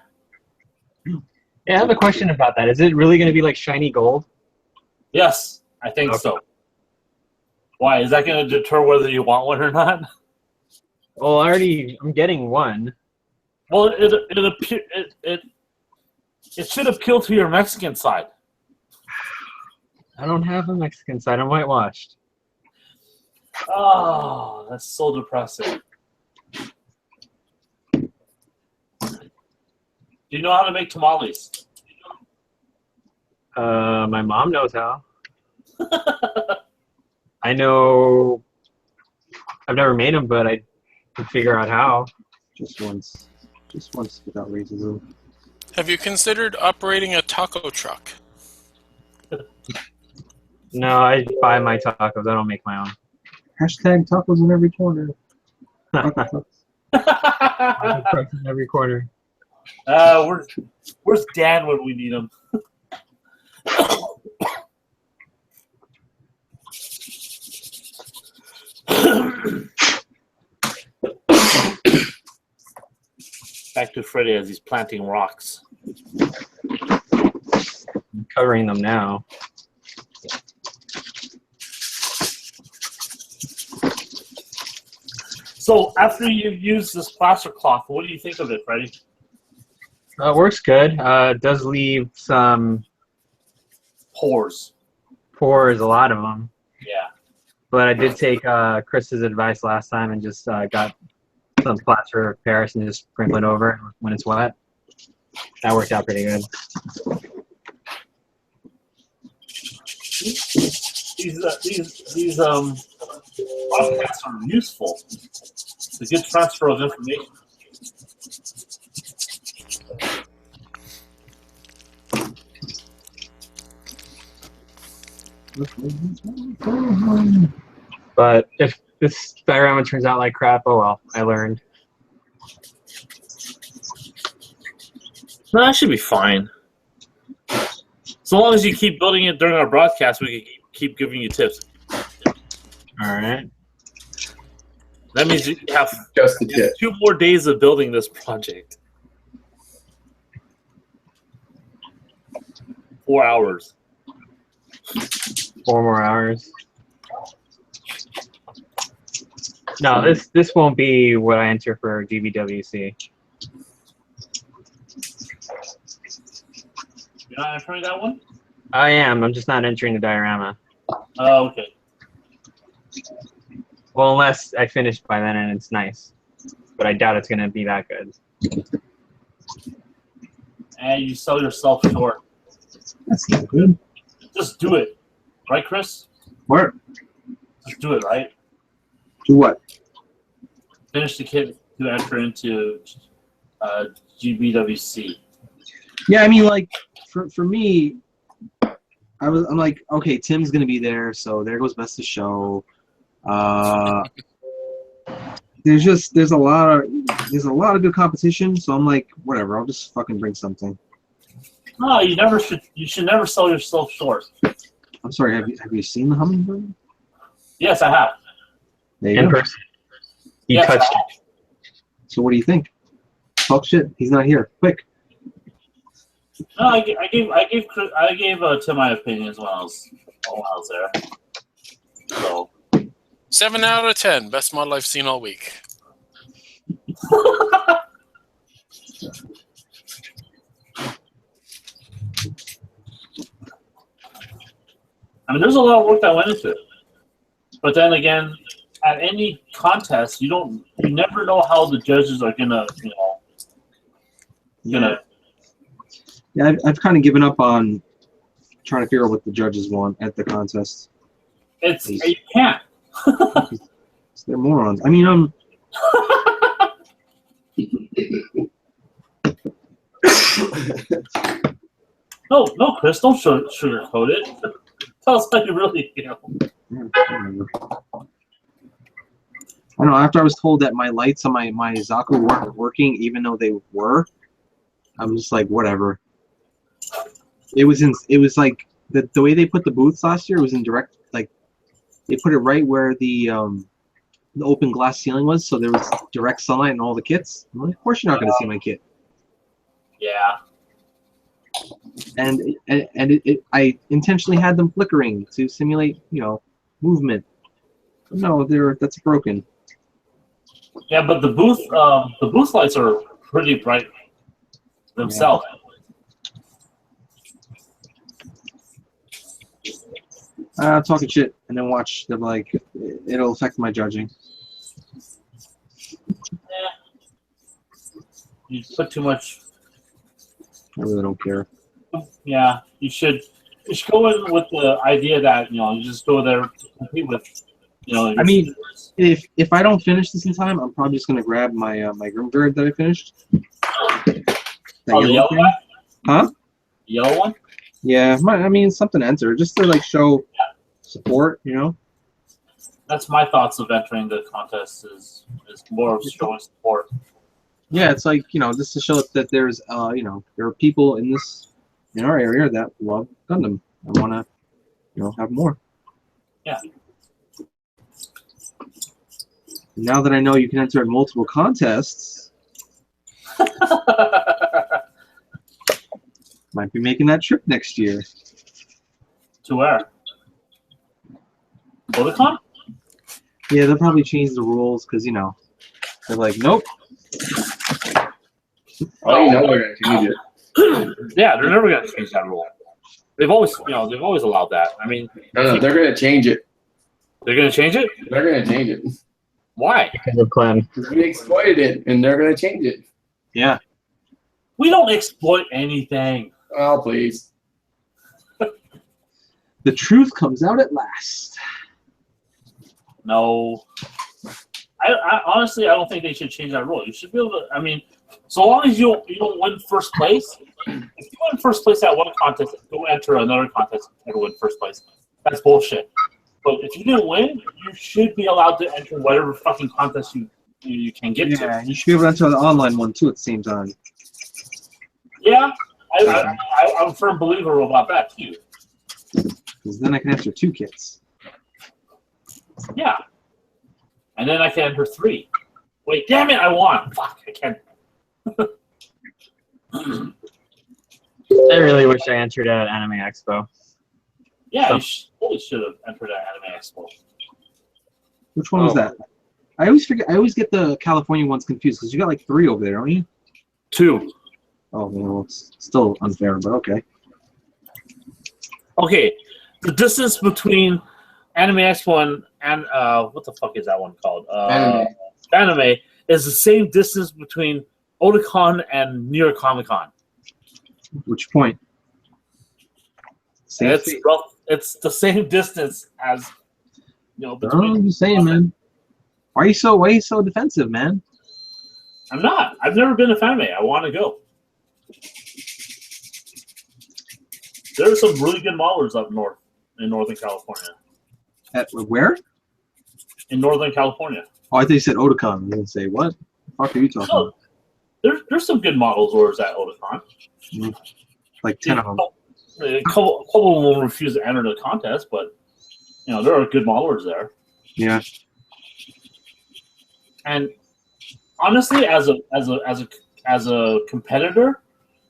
Yeah, I have a question about that. Is it really going to be like shiny gold? Yes, I think Okay. so. Why? Is that going to deter whether you want one or not? Well, I'm getting one. Well, it should appeal to your Mexican side. I don't have a Mexican side. I'm whitewashed. Oh, that's so depressing. Do you know how to make tamales? My mom knows how. I know. I've never made them, but I can figure out how. Just once without racism. Have you considered operating a taco truck? No, I buy my tacos. I don't make my own. Hashtag tacos in every corner. Tacos in every corner. Where's Dan when we need him? Back to Freddy as he's planting rocks. I'm covering them now. So after you've used this plaster cloth, what do you think of it, Freddy? It works good. It does leave some Pores. pores, a lot of them. Yeah. But I did take Chris's advice last time and just got some plaster of Paris and just sprinkle it over when it's wet. That worked out pretty good. These podcasts are useful. It's a good transfer of information. But if this diorama turns out like crap, oh well, I learned. No, that should be fine. So long as you keep building it during our broadcast, we can keep giving you tips. Alright. That means you have Just the tip. 2 more days of building this project. 4 hours. 4 more hours. No, this won't be what I enter for GBWC. You're not entering that one? I am. I'm just not entering the diorama. Oh, okay. Well, unless I finish by then and it's nice. But I doubt it's going to be that good. And you sell yourself short. That's not good. Just do it. Right, Chris? What? Just do it, right? Do what? Finish the kit to enter into GBWC. Yeah, I mean, like, for me, I'm like, okay, Tim's gonna be there, so there goes Best of Show. There's a lot of good competition, so I'm like, whatever, I'll just fucking bring something. No, you should never sell yourself short. I'm sorry, have you seen the hummingbird? Yes, I have. There you In go. person. You Yes, touched I it. So what do you think? Talk shit. He's not here. Quick. No, I gave Tim my opinions when I was there. So 7 out of 10. Best model I've seen all week. I mean, there's a lot of work that went into it. But then again, at any contest, you never know how the judges are gonna. Yeah, I've kind of given up on trying to figure out what the judges want at the contest. You can't. They're morons. I mean, No, Chris, don't sugarcoat it. Tell us how you really feel. I don't know. After I was told that my lights on my Zaku weren't working, even though they were, I'm just like, whatever. It was like the way they put the booths last year was in direct, like they put it right where the open glass ceiling was, so there was direct sunlight in all the kits. I'm like, of course you're not going to see my kit. Yeah. And I intentionally had them flickering to simulate, movement. No, that's broken. Yeah, but the booth lights are pretty bright themselves. Talking shit and then watch them like it'll affect my judging. You put too much. I really don't care. Yeah, you should go in with the idea that you just go there to compete with. I mean, if I don't finish this in time, I'm probably just gonna grab my my Grimgird that I finished. That the yellow thing. one? Huh? Yellow one? Yeah, I mean something to enter just to like show support, That's my thoughts of entering the contest is more of showing support. Yeah, it's like just to show that there's there are people in our area that love Gundam and want to have more. Yeah. Now that I know you can enter in multiple contests, might be making that trip next year. To where? Otakon? Yeah, they'll probably change the rules because they're like, nope. Oh, you know they're gonna change it. Yeah, they're never gonna change that rule. They've always allowed that. I mean, No, they're gonna change it. they're gonna change it. They're gonna change it. Why? Because of Clem. We exploited it, and they're gonna change it. Yeah. We don't exploit anything. Oh, please. The truth comes out at last. No. I honestly, I don't think they should change that rule. You should be able to. I mean, so long as you don't win first place. If you win first place at one contest, go enter another contest and win first place. That's bullshit. But if you didn't win, you should be allowed to enter whatever fucking contest you can get to. Yeah, you should be able to enter the online one too at the same time. Yeah, I'm a firm believer about that too. Because then I can enter 2 kits. Yeah. And then I can enter 3. Wait, damn it, I won. Fuck, I can't. I really wish I entered at Anime Expo. Yeah, you totally should have entered at Anime Expo. Which one was that? I always forget. I always get the California ones confused because you got like 3 over there, don't you? 2. Oh, well, it's still unfair, but okay. Okay, the distance between Anime Expo and what the fuck is that one called? Anime is the same distance between Otakon and New York Comic Con. Which point? Same It's rough. It's the same distance as between. I'm just saying, man. Why are you so defensive, man? I'm not. I've never been to anime. I want to go. There are some really good modelers up north in Northern California. At where? In Northern California. Oh, I thought you said Otakon. I was gonna say what? The fuck are you talking about? There's some good modelers at Otakon. Like 10 of them. A couple of them will refuse to enter the contest, but there are good modelers there. Yeah. And honestly, as a competitor,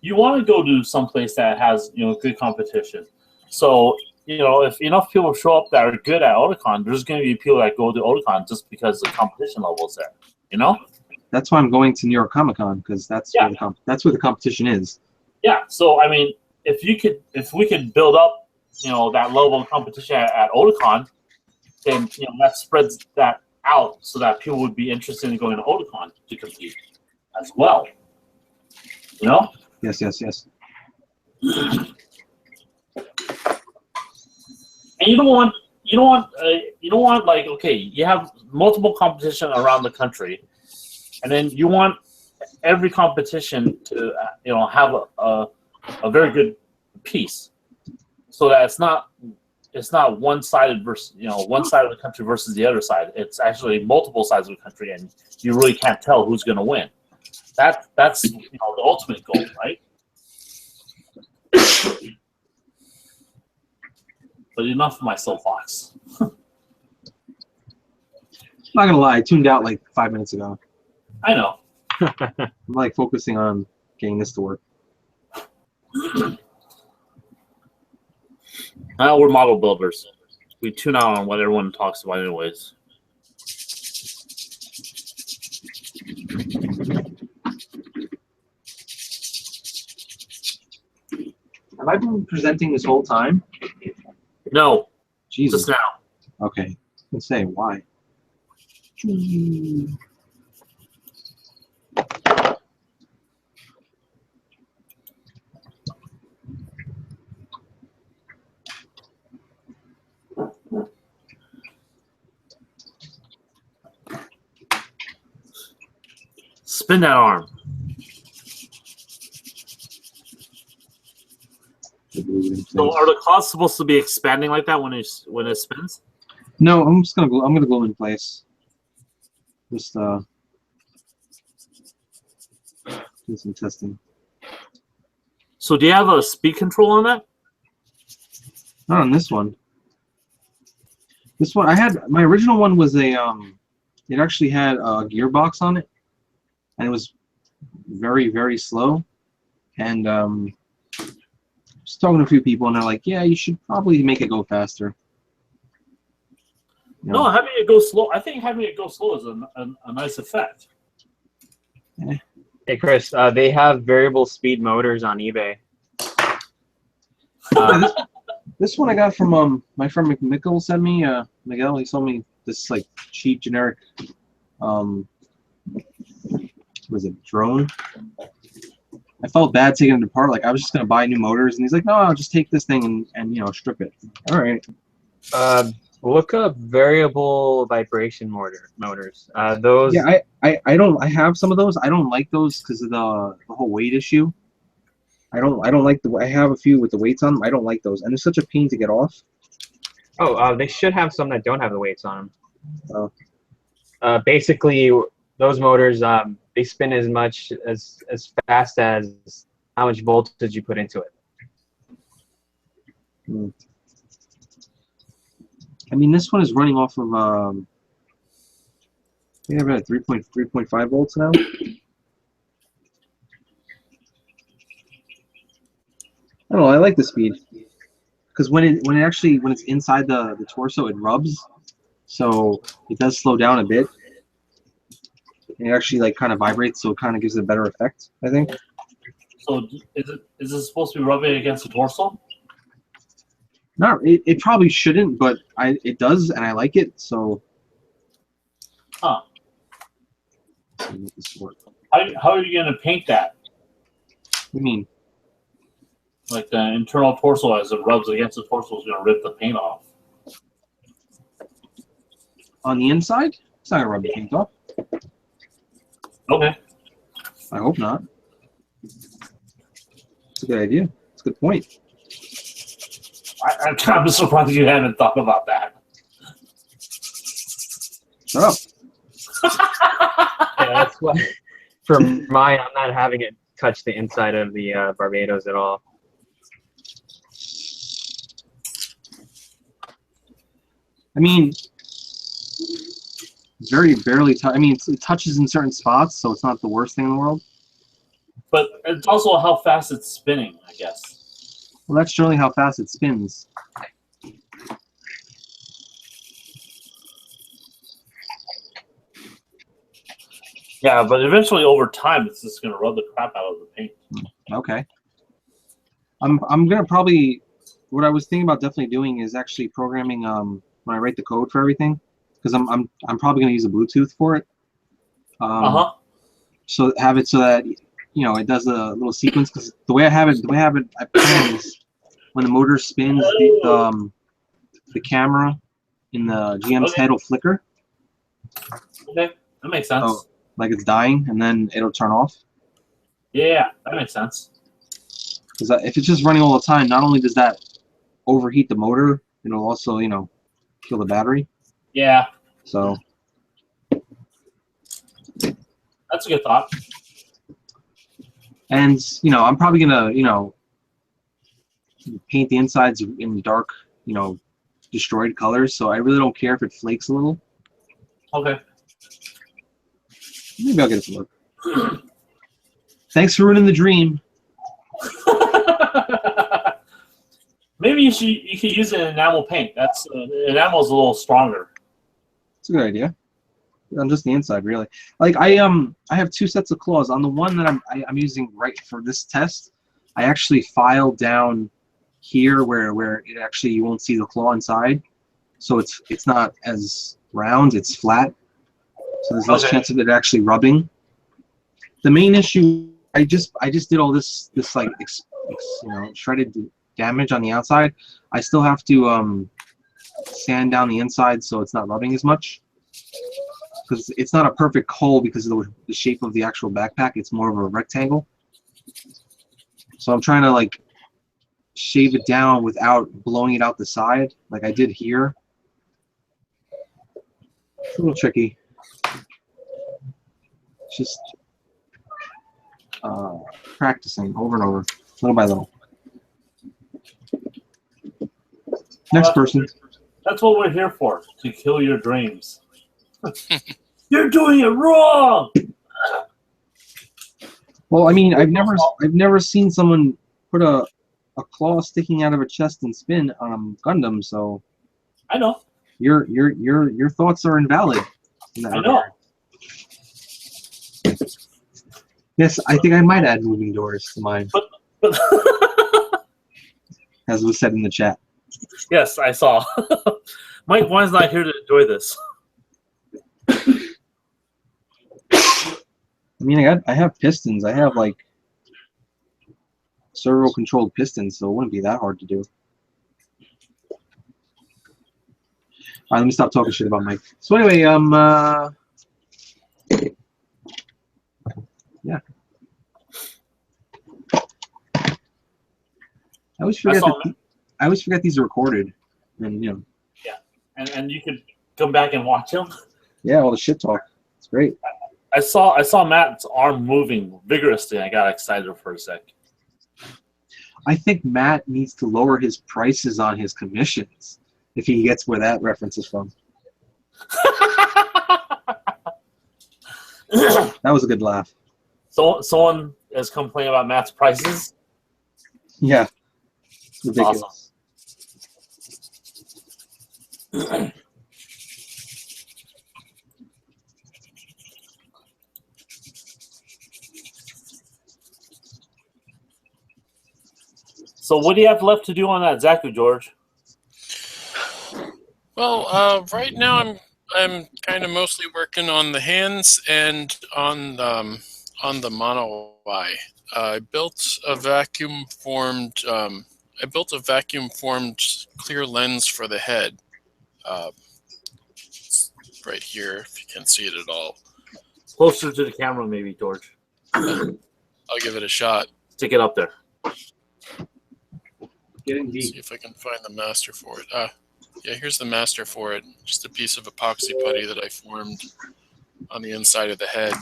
you want to go to some place that has good competition. So if enough people show up that are good at Otakon, there's going to be people that go to Otakon just because the competition level is there. That's why I'm going to New York Comic Con because that's where the competition is. Yeah. So I mean, if we could build up that level of competition at Otakon, then that spreads that out so that people would be interested in going to Otakon to compete as well. Yes. And you don't want like, okay, you have multiple competition around the country, and then you want every competition to have a very good piece, so that it's not one-sided versus one side of the country versus the other side. It's actually multiple sides of the country, and you really can't tell who's going to win. That's the ultimate goal, right? But enough of my soapbox. I'm not gonna lie, I tuned out like 5 minutes ago. I know. I'm like focusing on getting this to work. We're model builders. We tune out on what everyone talks about anyways. Have I been presenting this whole time? No, Jesus. just now. Okay. Let's say why. Spin that arm. So are the claws supposed to be expanding like that when it spins? No, I'm just gonna glue. I'm gonna glue in place. Just do some testing. So do you have a speed control on that? Not on this one. This one I had. My original one was a it actually had a gearbox on it, and it was very, very slow. And just talking to a few people, and they're like, "Yeah, you should probably make it go faster." You know? No, having it go slow. I think having it go slow is a nice effect. Hey Chris, they have variable speed motors on eBay. This one I got from my friend McMickle sent me. Miguel, he sold me this like cheap generic was it drone? I felt bad taking it apart. Like I was just gonna buy new motors, and he's like, "No, I'll just take this thing and you know strip it." All right. Look up variable vibration motors. Those. Yeah, I don't. I have some of those. I don't like those because of the whole weight issue. I don't like the. I have a few with the weights on them. I don't like those, and it's such a pain to get off. Oh, they should have some that don't have the weights on them. Oh. Basically, those motors they spin as fast as how much voltage you put into it. Hmm. I mean, this one is running off of I think I've got 3.5 volts now. I don't know. I like the speed because when it's inside the torso, it rubs, so it does slow down a bit. And it actually like kind of vibrates, so it kind of gives it a better effect, I think. So is it supposed to be rubbing against the torso? Not it probably shouldn't, but it does, and I like it. So. Huh. Make this work. How are you gonna paint that? What do you mean? Like the internal torso, as it rubs against the torso, is gonna rip the paint off. On the inside, it's not gonna rub the paint off. Okay. I hope not. It's a good idea. It's a good point. I'm kind of surprised you haven't thought about that. Shut up. Yeah, that's why. For mine, I'm not having it touch the inside of the Barbados at all. I mean, it's very barely. I mean, it touches in certain spots, so it's not the worst thing in the world. But it's also how fast it's spinning, I guess. Well, that's generally how fast it spins. Yeah, but eventually, over time, it's just gonna rub the crap out of the paint. Okay. I'm gonna probably. What I was thinking about definitely doing is actually programming when I write the code for everything, because I'm probably gonna use a Bluetooth for it. So have it so that it does a little sequence. Because the way I have it, I plan is when the motor spins, the camera in the GM's head will flicker. Okay, that makes sense. So, like it's dying, and then it'll turn off. Yeah, that makes sense. Because if it's just running all the time, not only does that overheat the motor, it'll also, kill the battery. Yeah. So. That's a good thought. And, I'm probably going to, paint the insides in dark, destroyed colors. So I really don't care if it flakes a little. Okay. Maybe I'll get it to look. Thanks for ruining the dream. Maybe you could use an enamel paint. That's enamel's a little stronger. It's a good idea. On just the inside, really. Like I have two sets of claws. On the one that I'm using right for this test, I actually filed down here where it actually you won't see the claw inside, so it's not as round, it's flat, so there's less chance of it actually rubbing. The main issue, I just did all this like shredded damage on the outside. I still have to sand down the inside so it's not rubbing as much, because it's not a perfect hole because of the shape of the actual backpack. It's more of a rectangle, so I'm trying to like shave it down without blowing it out the side like I did here. It's a little tricky. It's just practicing over and over, little by little. Next person. That's what we're here for, to kill your dreams. You're doing it wrong! Well, I mean, I've never seen someone put a claw sticking out of a chest and spin on Gundam, so I know. Your thoughts are invalid. I know. Yes, I think I might add moving doors to mine, But as was said in the chat. yes, I saw. Mike Wine's not here to enjoy this. I mean, I have pistons. I have like servo controlled pistons, so it wouldn't be that hard to do. All right, let me stop talking shit about Mike. So anyway, yeah. I always forget these are recorded, and you know. Yeah, and you could come back and watch them. Yeah, all the shit talk. It's great. I saw Matt's arm moving vigorously. I got excited for a sec. I think Matt needs to lower his prices on his commissions if he gets where that reference is from. That was a good laugh. So someone is complaining about Matt's prices. Yeah. Ridiculous. Awesome. So what do you have left to do on that Zaku, George? Well, right now I'm kind of mostly working on the hands and on the mono eye. I built a vacuum formed clear lens for the head. It's right here, if you can't see it at all. Closer to the camera, maybe, George. I'll give it a shot. Stick it up there. See if I can find the master for it. Yeah, here's the master for it. Just a piece of epoxy putty that I formed on the inside of the head.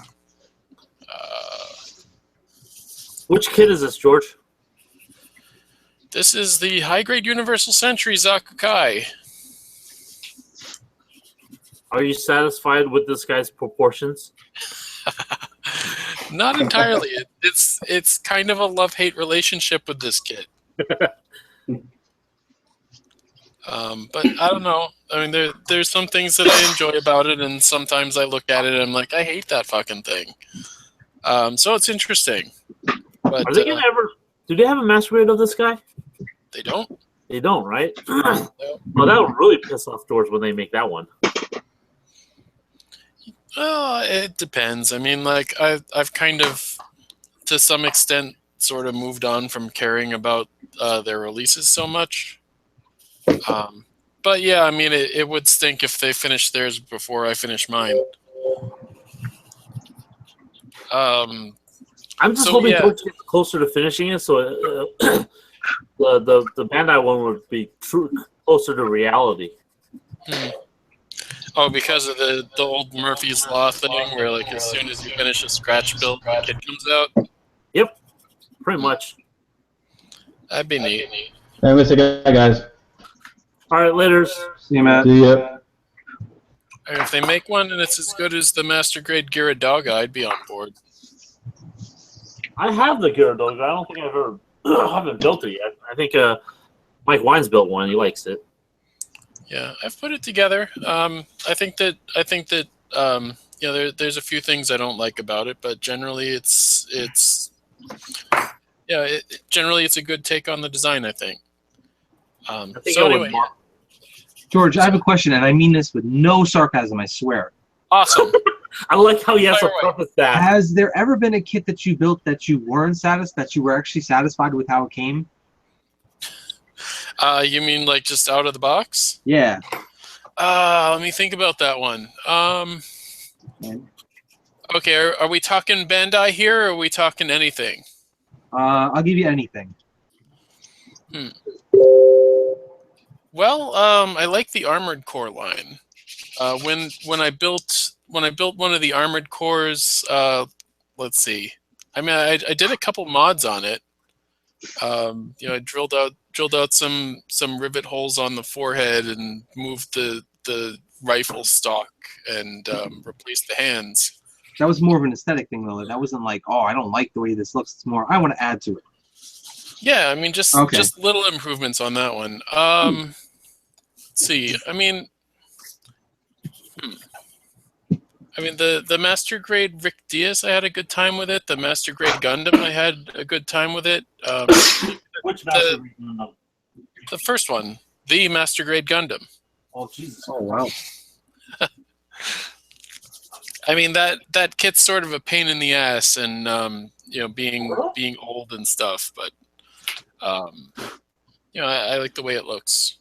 Which kit is this, George? This is the high-grade Universal Century Zakukai. Are you satisfied with this guy's proportions? Not entirely. It's kind of a love-hate relationship with this kit. But I don't know. I mean, there's some things that I enjoy about it, and sometimes I look at it and I'm like, I hate that fucking thing. So it's interesting. But, Are they gonna ever? Do they have a master grade of this guy? They don't. They don't, right? No. Well, that would really piss off George when they make that one. It depends. I mean, like I've kind of, to some extent, sort of moved on from caring about their releases so much. But yeah, I mean, it would stink if they finished theirs before I finish mine. I'm just hoping George gets closer to finishing it, so the Bandai one would be closer to reality. Oh, because of the old Murphy's Law thing, where like as soon as you finish a scratch build, the kit comes out. Yep, pretty much. That'd be neat. Hey, Mr. Guys. All right, laters. See you, Matt. See ya. And if they make one and it's as good as the Master Grade Gyaradoga, I'd be on board. I have the Gyaradoga. I don't think I've ever haven't built it yet. I think Mike Wines built one. He likes it. Yeah, I've put it together. I think that you know, there's a few things I don't like about it, but generally generally it's a good take on the design, I think. I think So I would anyway, mark. George, I have a question, and I mean this with no sarcasm, I swear. awesome. I like how he has to Fire away. preface that. Has there ever been a kit that you built that you weren't that you were actually satisfied with how it came? You mean like just out of the box? Yeah. Let me think about that one. Okay, are we talking Bandai here, or are we talking anything? I'll give you anything. Well, I like the Armored Core line. When I built one of the Armored Cores, let's see. I mean, I did a couple mods on it. I drilled out some rivet holes on the forehead and moved the rifle stock and replaced the hands. That was more of an aesthetic thing, though. That wasn't like, oh, I don't like the way this looks. It's more, I want to add to it. Yeah, I mean, just little improvements on that one. Let's see. I mean, the Master Grade Rick Diaz, I had a good time with it. The Master Grade Gundam, I had a good time with it. Which Master Grade Gundam? The first one, the Master Grade Gundam. Oh Jesus! Oh wow. I mean, that kit's sort of a pain in the ass, and being old and stuff. But I like the way it looks.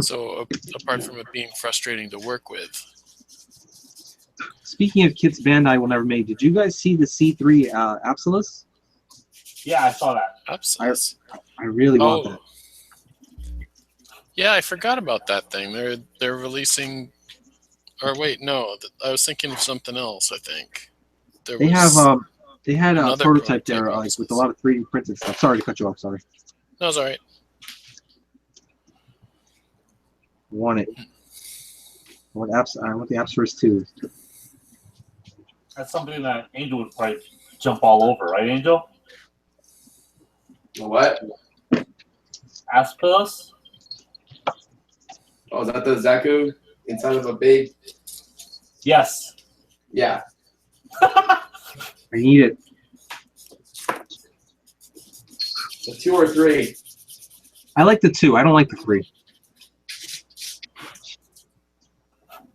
So apart from it being frustrating to work with. Speaking of kits Bandai will never make, did you guys see the C3 Apsilus? Yeah, I saw that. Apsilus. I really want that. Yeah, I forgot about that thing. They're releasing. Or wait, no, I was thinking of something else. I think they had a prototype there, like with a lot of 3D printed stuff. Sorry to cut you off. Sorry. No, it's all right. I want it. I want the Apsilus too. That's something that Angel would probably jump all over, right, Angel? What? Aspilus? Oh, is that the Zaku inside of a big? Yes. Yeah. I need it. The 2 or 3. I like the 2. I don't like the 3.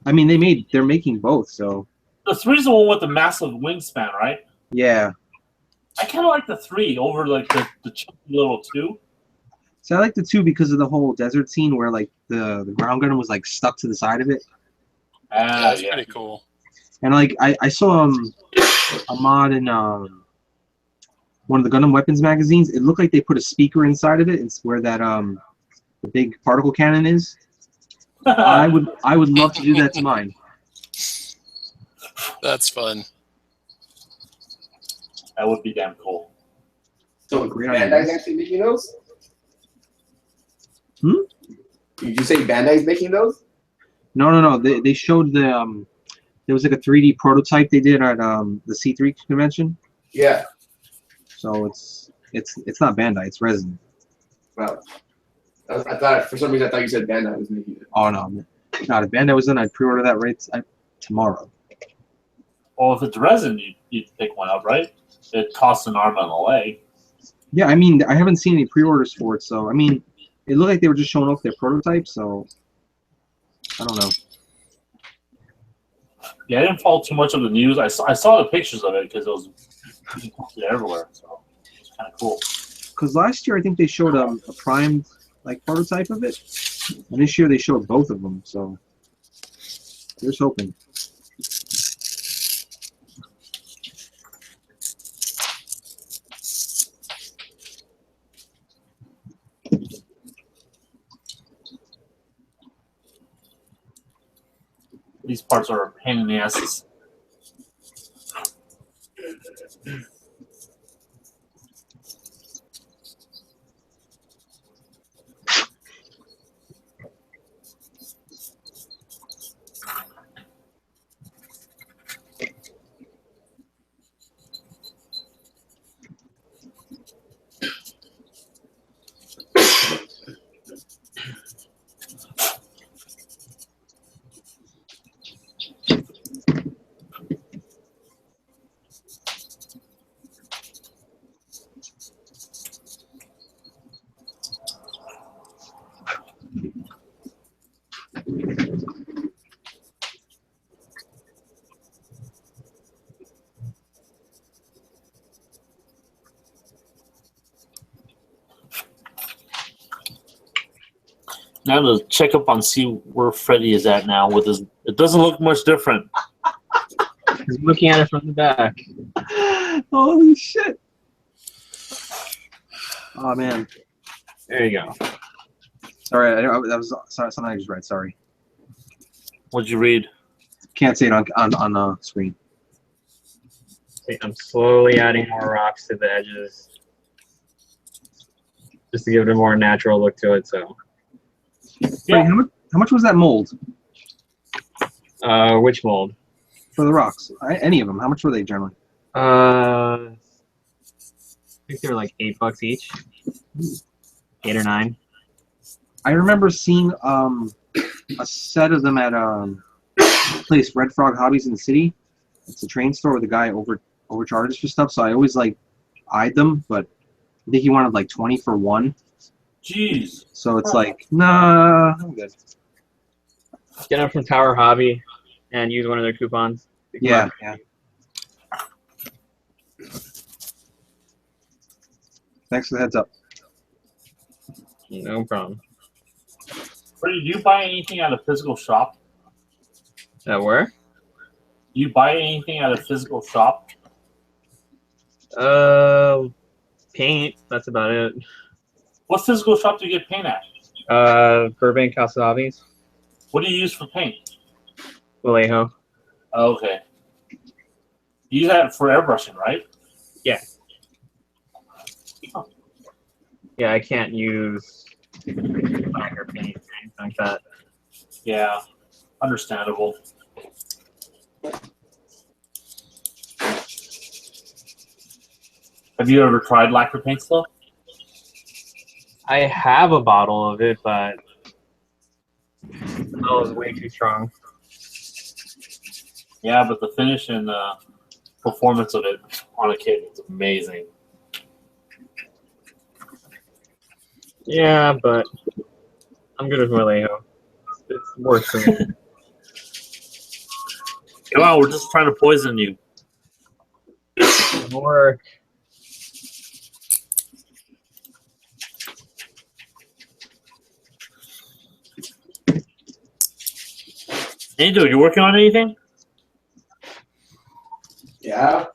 I mean, they're making both, so. The 3 is the one with the massive wingspan, right? Yeah. I kind of like the 3 over like the chunky little 2. So I like the 2 because of the whole desert scene where like the ground gun was like stuck to the side of it. That's pretty cool. And like I saw a mod in one of the Gundam Weapons magazines. It looked like they put a speaker inside of it. It's where that the big particle cannon is. I would love to do that to mine. That's fun. That would be damn cool. So Bandai's actually making those? Did you say Bandai's making those? No. They showed the there was like a 3D prototype they did at the C3 convention. Yeah. So it's not Bandai, it's Resin. Well, I thought for some reason I thought you said Bandai was making it. Oh no, not if Bandai was in, I'd pre-order that right tomorrow. Well, if it's Resin, you'd pick one up, right? It costs an arm and a leg. Yeah, I mean, I haven't seen any pre-orders for it, so I mean, it looked like they were just showing off their prototype, so I don't know. Yeah, I didn't follow too much of the news. I saw the pictures of it because it was posted everywhere, so it's kind of cool. Because last year I think they showed a primed like prototype of it, and this year they showed both of them, so here's hoping. These parts are a pain in the asses. Now to check up on see where Freddy is at now with his. It doesn't look much different. He's looking at it from the back. Holy shit! Oh man. There you go. Sorry, that was something I just read. Sorry. What'd you read? Can't say it on the screen. I'm slowly adding more rocks to the edges, just to give it a more natural look to it. So. Yeah. Wait, how much was that mold? Which mold? For the rocks, any of them. How much were they generally? I think they were like $8 each, 8 or 9. I remember seeing a set of them at place Red Frog Hobbies in the city. It's a train store where the guy overcharges for stuff. So I always like eyed them, but I think he wanted like 20 for one. Jeez. So it's like, nah, I'm good. Get them from Tower Hobby and use one of their coupons. Yeah. Thanks for the heads up. No problem. Freddy, do you buy anything at a physical shop? Where? Do you buy anything at a physical shop? Paint. That's about it. What physical shop do you get paint at? Burbank House of Hobbies. What do you use for paint? Vallejo. Oh, okay. You use that for airbrushing, right? Yeah. Yeah, I can't use lacquer paint or anything like that. Yeah, understandable. Have you ever tried lacquer paint still? I have a bottle of it, but the smell is way too strong. Yeah, but the finish and performance of it on a kit is amazing. Yeah, but I'm good with Vallejo. It works for me. Come on, we're just trying to poison you. Work. Angel, you working on anything? Yeah.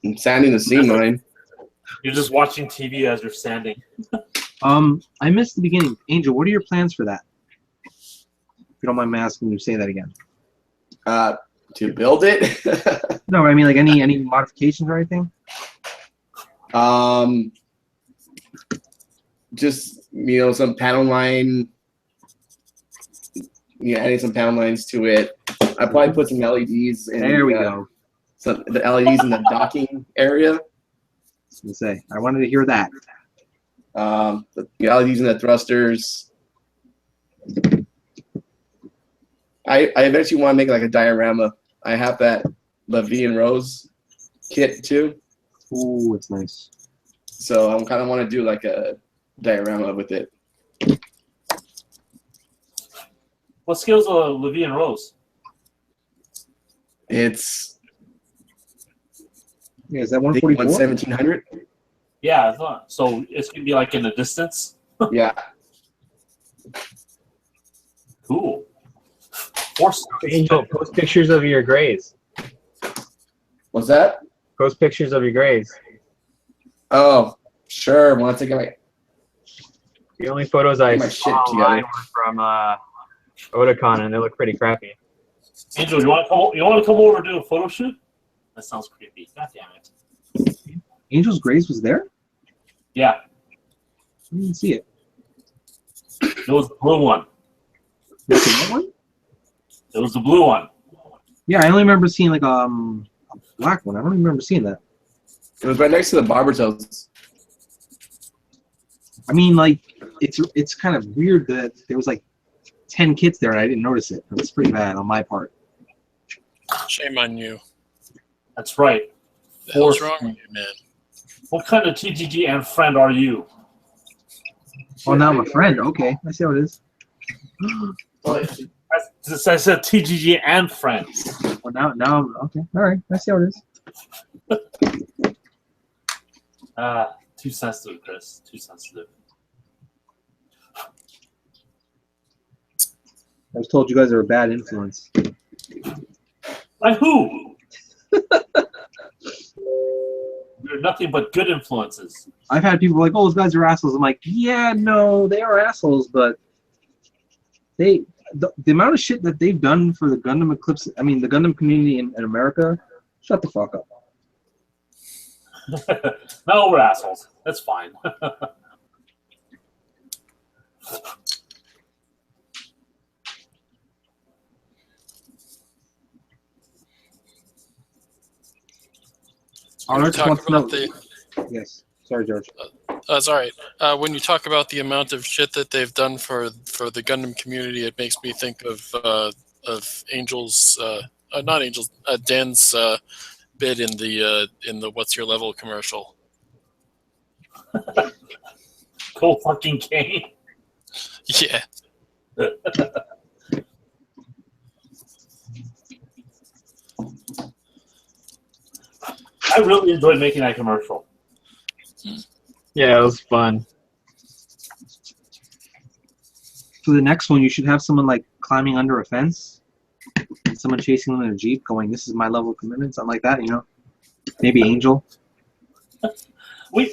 I'm sanding the seam line. You're just watching TV as you're sanding. I missed the beginning. Angel, what are your plans for that? If you don't mind me asking you, say that again. To build it. No, I mean like any modifications or anything. Just some panel line. Yeah, adding some panel lines to it. I probably put some LEDs in. There we go. So the LEDs in the docking area. I wanted to hear that. The LEDs in the thrusters. I eventually want to make like a diorama. I have that Levy and Rose kit too. Ooh, it's nice. So I kind of want to do like a diorama with it. What scales are Levy and Rose? It's is that 144? 1700. Yeah, I thought so. It's gonna be like in the distance. Yeah. Cool. Angel, post pictures of your grays. What's that? Post pictures of your grays. Oh, sure. Once I get my The only photos I my saw shit online together. were from Otakon, and they look pretty crappy. Angel, you want to come over and do a photo shoot? That sounds creepy. God damn it. Angel's Grace was there? Yeah, I didn't see it. it was the blue one. Was it that one? It was the blue one. Yeah, I only remember seeing like a black one. I don't even remember seeing that. It was right next to the barber's house. I mean, like it's kind of weird that there was like 10 kits there and I didn't notice it. It was pretty bad on my part. Shame on you. That's right. The hell's wrong with you, man? What kind of TGG and friend are you? Oh, now I'm a friend. Okay, I see how it is. I said TGG and friends. Well, now I'm okay. All right, I see how it is. Too sensitive, Chris. Too sensitive. I was told you guys are a bad influence. Like who? They're nothing but good influences. I've had people like, "Oh, those guys are assholes." I'm like, "Yeah, no, they are assholes, but the amount of shit that they've done for the Gundam Eclipse, I mean, the Gundam community in America, shut the fuck up." No, we're assholes. That's fine. When you Alex talk wants to know. about the, Yes, sorry, George. that's all right. When you talk about the amount of shit that they've done for the Gundam community, it makes me think of Angel's, not Angel's, Dan's bit in the What's Your Level commercial. Cool fucking game. Yeah. I really enjoyed making that commercial. Yeah, it was fun. For the next one, you should have someone like climbing under a fence, and someone chasing them in a jeep, going, "This is my level of commitment," something like that. You know, maybe Angel. We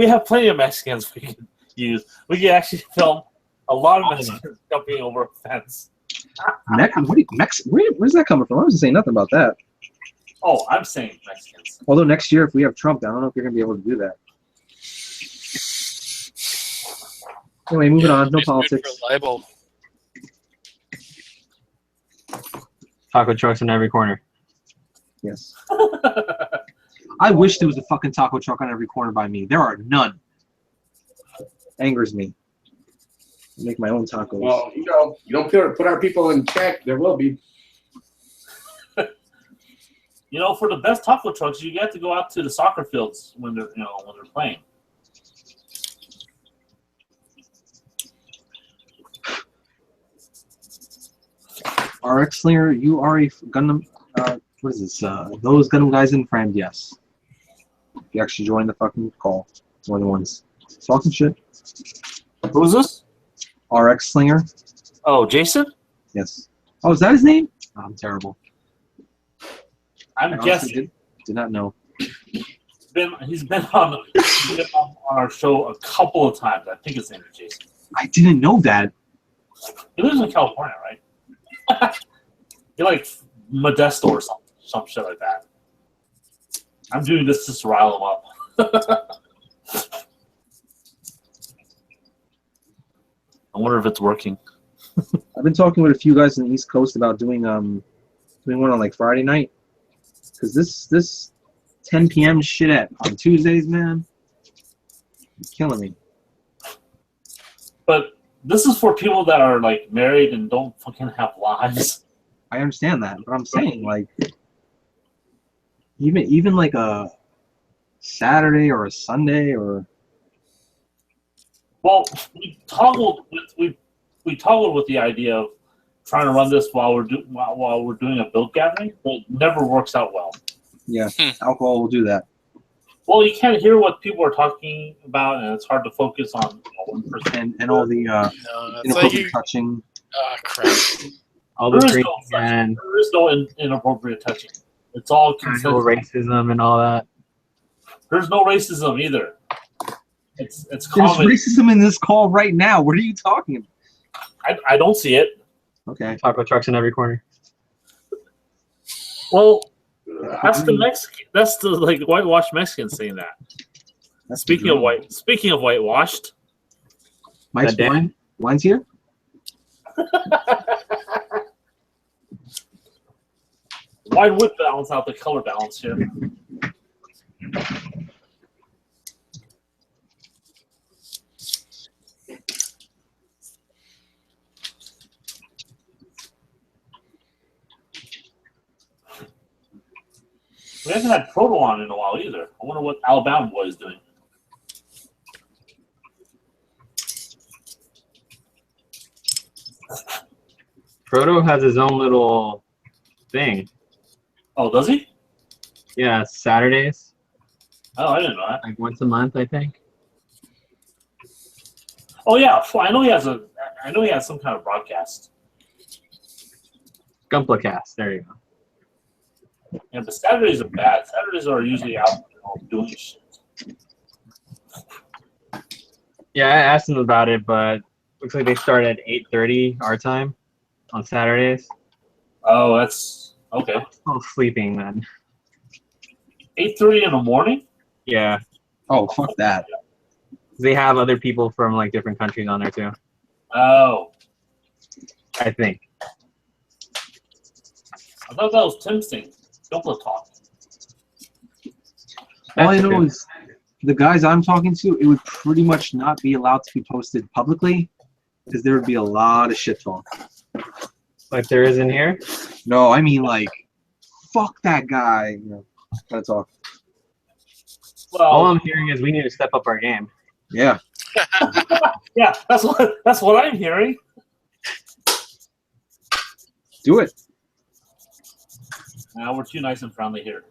have plenty of Mexicans we can use. We can actually film a lot of Mexicans jumping over a fence. Where's that coming from? I wasn't saying nothing about that. Oh, I'm saying Mexicans. Although next year, if we have Trump, I don't know if you're gonna be able to do that. Anyway, moving on. No He's good politics. for libel. Taco trucks in every corner. Yes. I wish there was a fucking taco truck on every corner by me. There are none. Angers me. I make my own tacos. Well, you don't put our people in check, there will be. You know, for the best taco trucks, you have to go out to the soccer fields when they're playing. RX Slinger, you are a Gundam. What is this? Those Gundam Guys and Friends, yes. You actually joined the fucking call. It's one of the ones. Talking shit. Who is this? RX Slinger, Oh, Jason? yes. Oh, is that his name? Oh, I'm terrible. I'm I honestly guessing. did not know. He's been on our show a couple of times. I think his name is Jason. I didn't know that. He lives in California, right? He like Modesto or some shit like that. I'm doing this just to rile him up. I wonder if it's working. I've been talking with a few guys on the East Coast about doing one on like Friday night. Cause this 10 p.m. shit on Tuesdays, man, it's killing me. But this is for people that are like married and don't fucking have lives. I understand that, but I'm saying like even like a Saturday or a Sunday or Well, we toggled with the idea of trying to run this while we're doing a build gathering, but it never works out well. yeah, alcohol will do that. Well, you can't hear what people are talking about, and it's hard to focus on one person. And all the No, it's inappropriate like you. touching. Crap. All the There is drinking no and there is no inappropriate touching. It's all casual consensual. racism and all that. There's no racism either. It's There's common. racism in this call right now. What are you talking about? I don't see it. Okay. Taco trucks in every corner. Well, that's the Mexican. That's the like whitewashed Mexicans saying that. That's Speaking of whitewashed, Mike's That Dan? wine's here. wine would balance out the color balance here. We haven't had Proto on in a while either. I wonder what Alabama boy is doing. Proto has his own little thing. Oh, does he? Yeah, Saturdays, Oh, I didn't know that. like once a month, I think. Oh yeah, I know he has some kind of broadcast. Gumplicast. There you go. Yeah, but Saturdays are bad. Saturdays are usually out doing shit. Yeah, I asked them about it, but looks like they start at 8:30 our time on Saturdays. Oh, that's okay. I'm sleeping then. 8:30 in the morning? Yeah, Oh, fuck that. they have other people from like different countries on there too. Oh, I think. I thought that was Tim's thing. Don't let talk. All I That's know true. is the guys I'm talking to, it would pretty much not be allowed to be posted publicly because there would be a lot of shit talk. Like there is in here. No, I mean like, fuck that guy. You know, kind of talk. All Well, I'm hearing is we need to step up our game. Yeah. yeah, that's what I'm hearing. Do it. Now we're too nice and friendly here.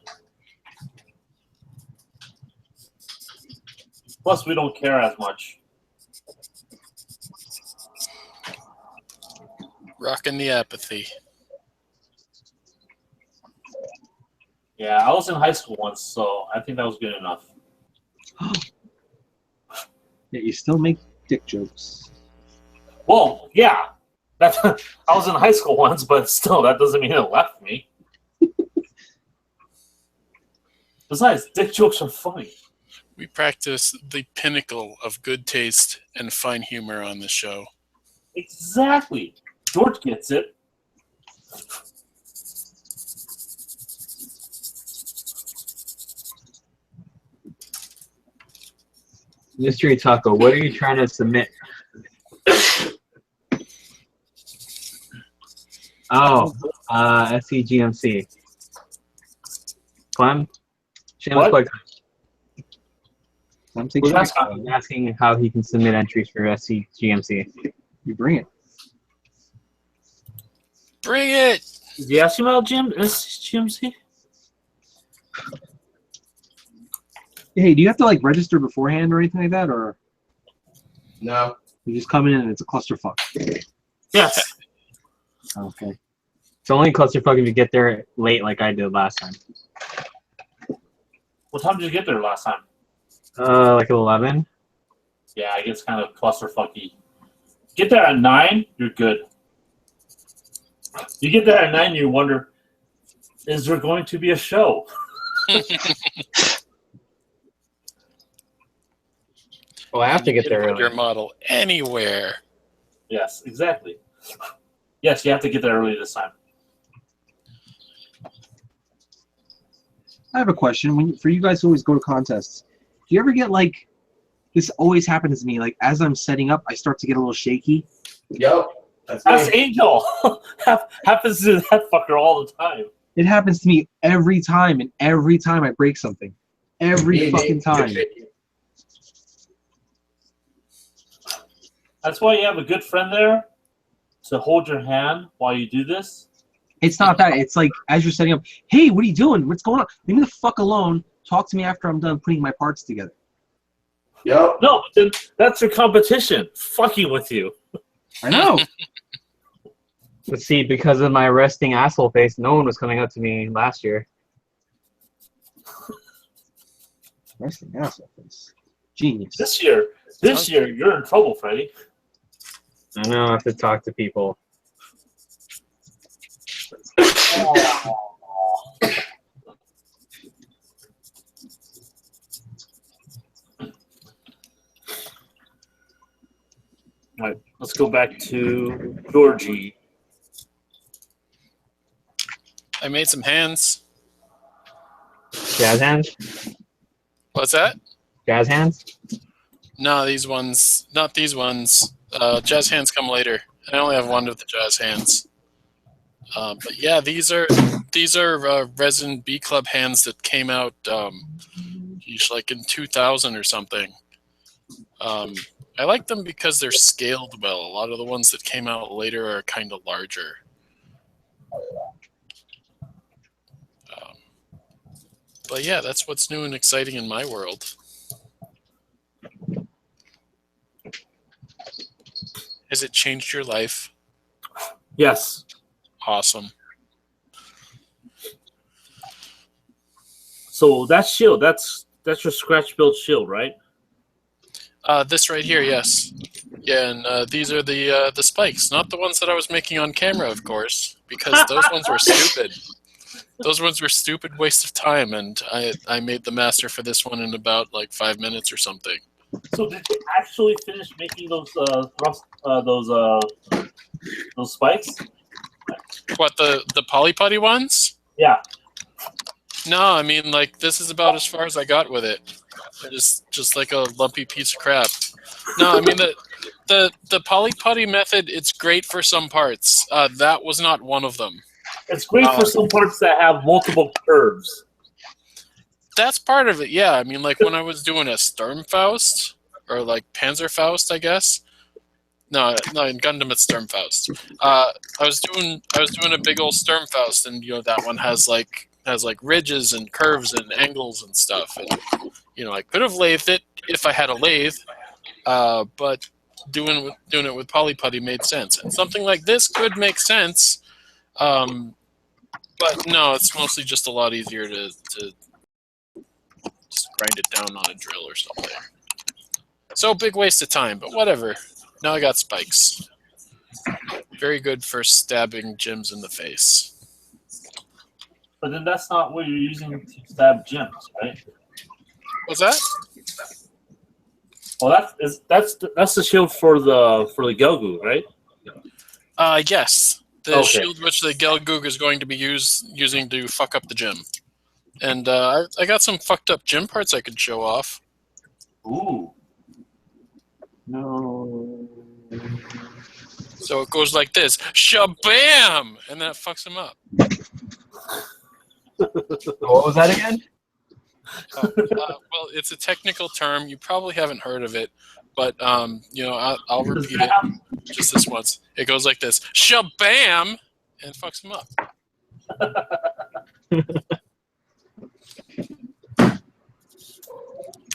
Plus, we don't care as much. Rocking the apathy. Yeah, I was in high school once, so I think that was good enough. Yeah, you still make dick jokes. Well, yeah, that's I was in high school once, but still, that doesn't mean it left me. Besides, dick jokes are funny. We practice the pinnacle of good taste and fine humor on the show. Exactly. George gets it. Mystery Taco, what are you trying to submit? Oh, SCGMC. Clem? Shameless What? plug. I'm Who's thinking asking? I'm asking how he can submit entries for SCGMC. you bring it. Bring it! Did you ask him about GMC? Hey, do you have to like register beforehand or anything like that, or No. you just come in and it's a clusterfuck? Yes. Okay. It's only clusterfuck if you get there late like I did last time. What time did you get there last time? Like 11. Yeah, it gets kind of clusterfucky. Get there at 9, you're good. You get there at 9, you wonder, is there going to be a show? Well, I have to get there Put your early. model anywhere. Yes, exactly. Yes, you have to get there early this time. I have a question. For you guys who always go to contests, do you ever get like, this always happens to me, like as I'm setting up, I start to get a little shaky. Yep. That's That's me. Angel. Happens to that fucker all the time. It happens to me every time, and every time I break something. Every Me, fucking me. time. That's why you have a good friend there to hold your hand while you do this. It's not that. It's like, as you're setting up, hey, what are you doing? What's going on? Leave me the fuck alone. Talk to me after I'm done putting my parts together. Yep. No, but then that's your competition, fucking with you. I know. But see, because of my resting asshole face, no one was coming up to me last year. Resting asshole face. Genius. This year, you're in trouble, Freddie. I know I have to talk to people. All right, let's go back to Georgie. I made some hands. Jazz hands? What's that? Jazz hands? No, these ones. Not these ones. Jazz hands come later. I only have one of the jazz hands. But yeah, these are Resin B Club hands that came out like in 2000 or something. I like them because they're scaled well. A lot of the ones that came out later are kind of larger. But yeah, that's what's new and exciting in my world. Has it changed your life? Yes. Awesome. So that shield, that's your scratch built shield, right? This right here, yes. Yeah, and these are the spikes, not the ones that I was making on camera, of course, because those ones were stupid. Those ones were stupid waste of time, and I made the master for this one in about like 5 minutes or something. So did you actually finish making those those spikes? What, the poly putty ones? Yeah. No, I mean, like, this is about as far as I got with it. Just like a lumpy piece of crap. No, I mean, the poly putty method, it's great for some parts. That was not one of them. It's great for some parts that have multiple curves. That's part of it, yeah. I mean, like, when I was doing a Sturmfaust, or like Panzerfaust, I guess. No, in Gundam it's Sturmfaust. I was doing a big old Sturmfaust, and that one has like ridges and curves and angles and stuff. And I could have lathed it if I had a lathe, but doing it with poly putty made sense. And something like this could make sense, but no, it's mostly just a lot easier to just grind it down on a drill or something. So big waste of time, but whatever. Now I got spikes. Very good for stabbing gyms in the face. But then that's not what you're using to stab gyms, right? What's that? Well, that's the shield for the Gelgoog, right? Yes. The Okay. shield which the Gelgoog is going to be using to fuck up the gym. And I got some fucked up gym parts I could show off. Ooh. No. So it goes like this. Shabam! And then it fucks him up. What was that again? Well, it's a technical term. You probably haven't heard of it. But, I'll repeat it just this once. It goes like this. Shabam! And it fucks him up.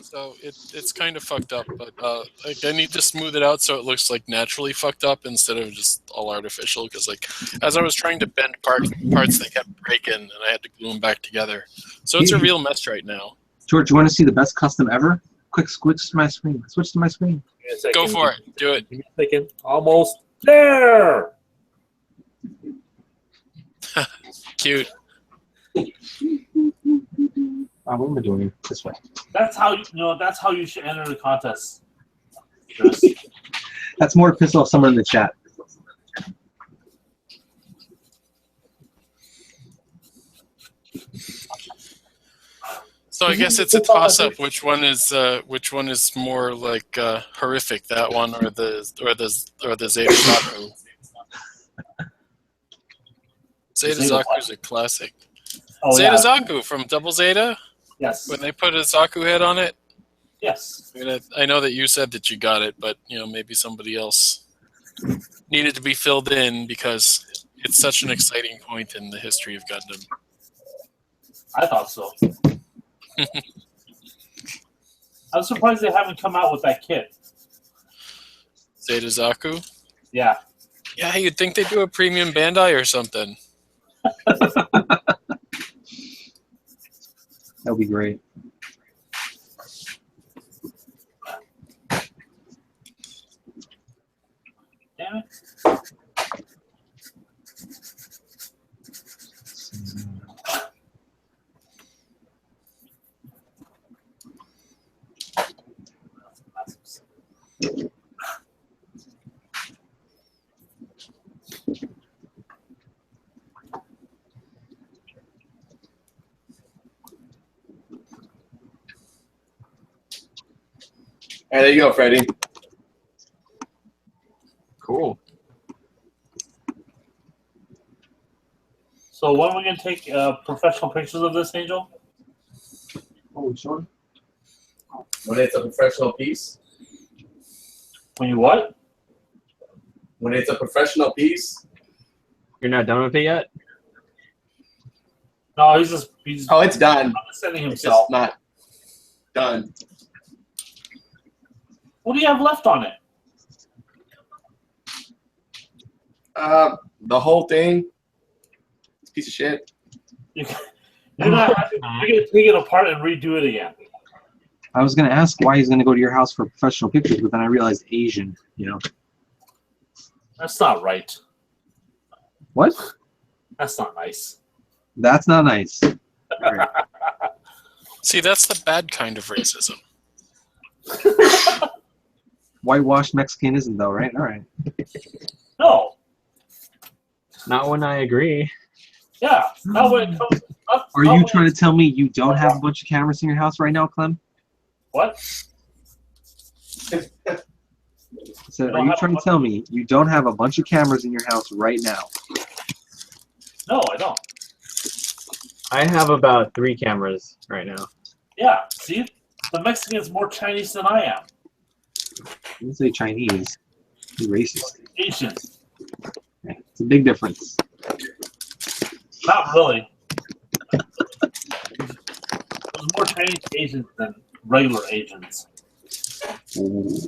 So it's kind of fucked up, but I need to smooth it out so it looks like naturally fucked up instead of just all artificial. Because as I was trying to bend parts, they kept breaking, and I had to glue them back together. So it's a real mess right now. George, you want to see the best custom ever? Quick, switch to my screen. Switch to my screen. Go for it. Do it. Give me a second. Almost there. Cute. What am I doing? This way. That's how That's how you should enter the contest. Chris. That's more piss off someone in the chat. So I guess it's a toss-up. Which one is more like horrific? That one or the Zeta Zaku? Zeta Zaku is a classic. Oh, Zeta yeah. Zaku from Double Zeta. Yes. When they put a Zaku head on it. Yes. I know that you said that you got it, but maybe somebody else needed to be filled in because it's such an exciting point in the history of Gundam. I thought so. I'm surprised they haven't come out with that kit. Zeta Zaku? Yeah. Yeah, you'd think they'd do a premium Bandai or something. That would be great. Damn it. All right, there you go, Freddie. Cool. So when are we going to take professional pictures of this, Angel? Oh, sure. When it's a professional piece. When you what? When it's a professional piece. You're not done with it yet? No, he's Oh, it's done. sending It's himself. just not done. What do you have left on it? The whole thing. It's a piece of shit. You You're gonna take it apart and redo it again. I was gonna ask why he's gonna go to your house for professional pictures, but then I realized Asian. You know. That's not right. What? That's not nice. That's not nice. Right. See, that's the bad kind of racism. Whitewashed Mexican isn't though, right? All right. No. Not when I agree. Yeah. Not when it comes. Are you trying to tell me you don't have a bunch of cameras in your house right now, Clem? What? So are you trying to tell me you don't have a bunch of cameras in your house right now? No, I don't. I have about 3 cameras right now. Yeah. See, the Mexican's more Chinese than I am. You didn't say Chinese. You're racist. Asian. Okay. It's a big difference. Not really. There's more Chinese Asians than regular Asians. Ooh.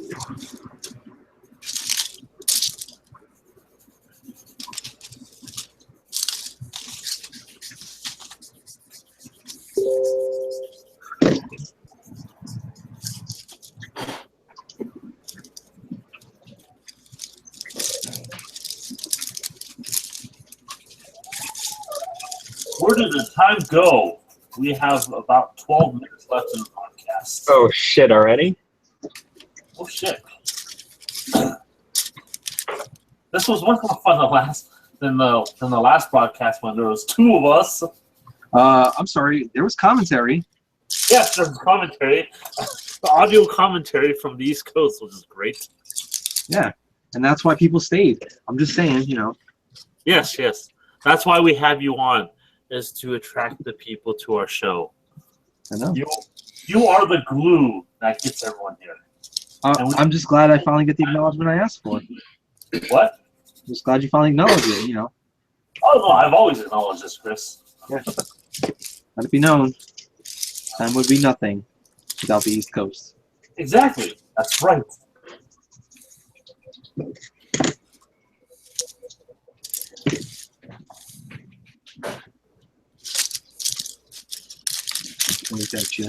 Where did the time go? We have about 12 minutes left in the podcast. Oh shit! Already? Oh shit! This was much more fun than the last broadcast when there was 2 of us. I'm sorry. There was commentary. Yes, there's commentary, the audio commentary from the East Coast, which is great. Yeah, and that's why people stayed. I'm just saying, you know. Yes, yes. That's why we have you on, is to attract the people to our show. I know. You are the glue that gets everyone here. I'm just glad I finally get the acknowledgement I asked for. What? I'm just glad you finally acknowledged it, you know. Oh, no, I've always acknowledged this, Chris. Yeah. Let it be known. Time would be nothing without the East Coast. Exactly. That's right. Point at you.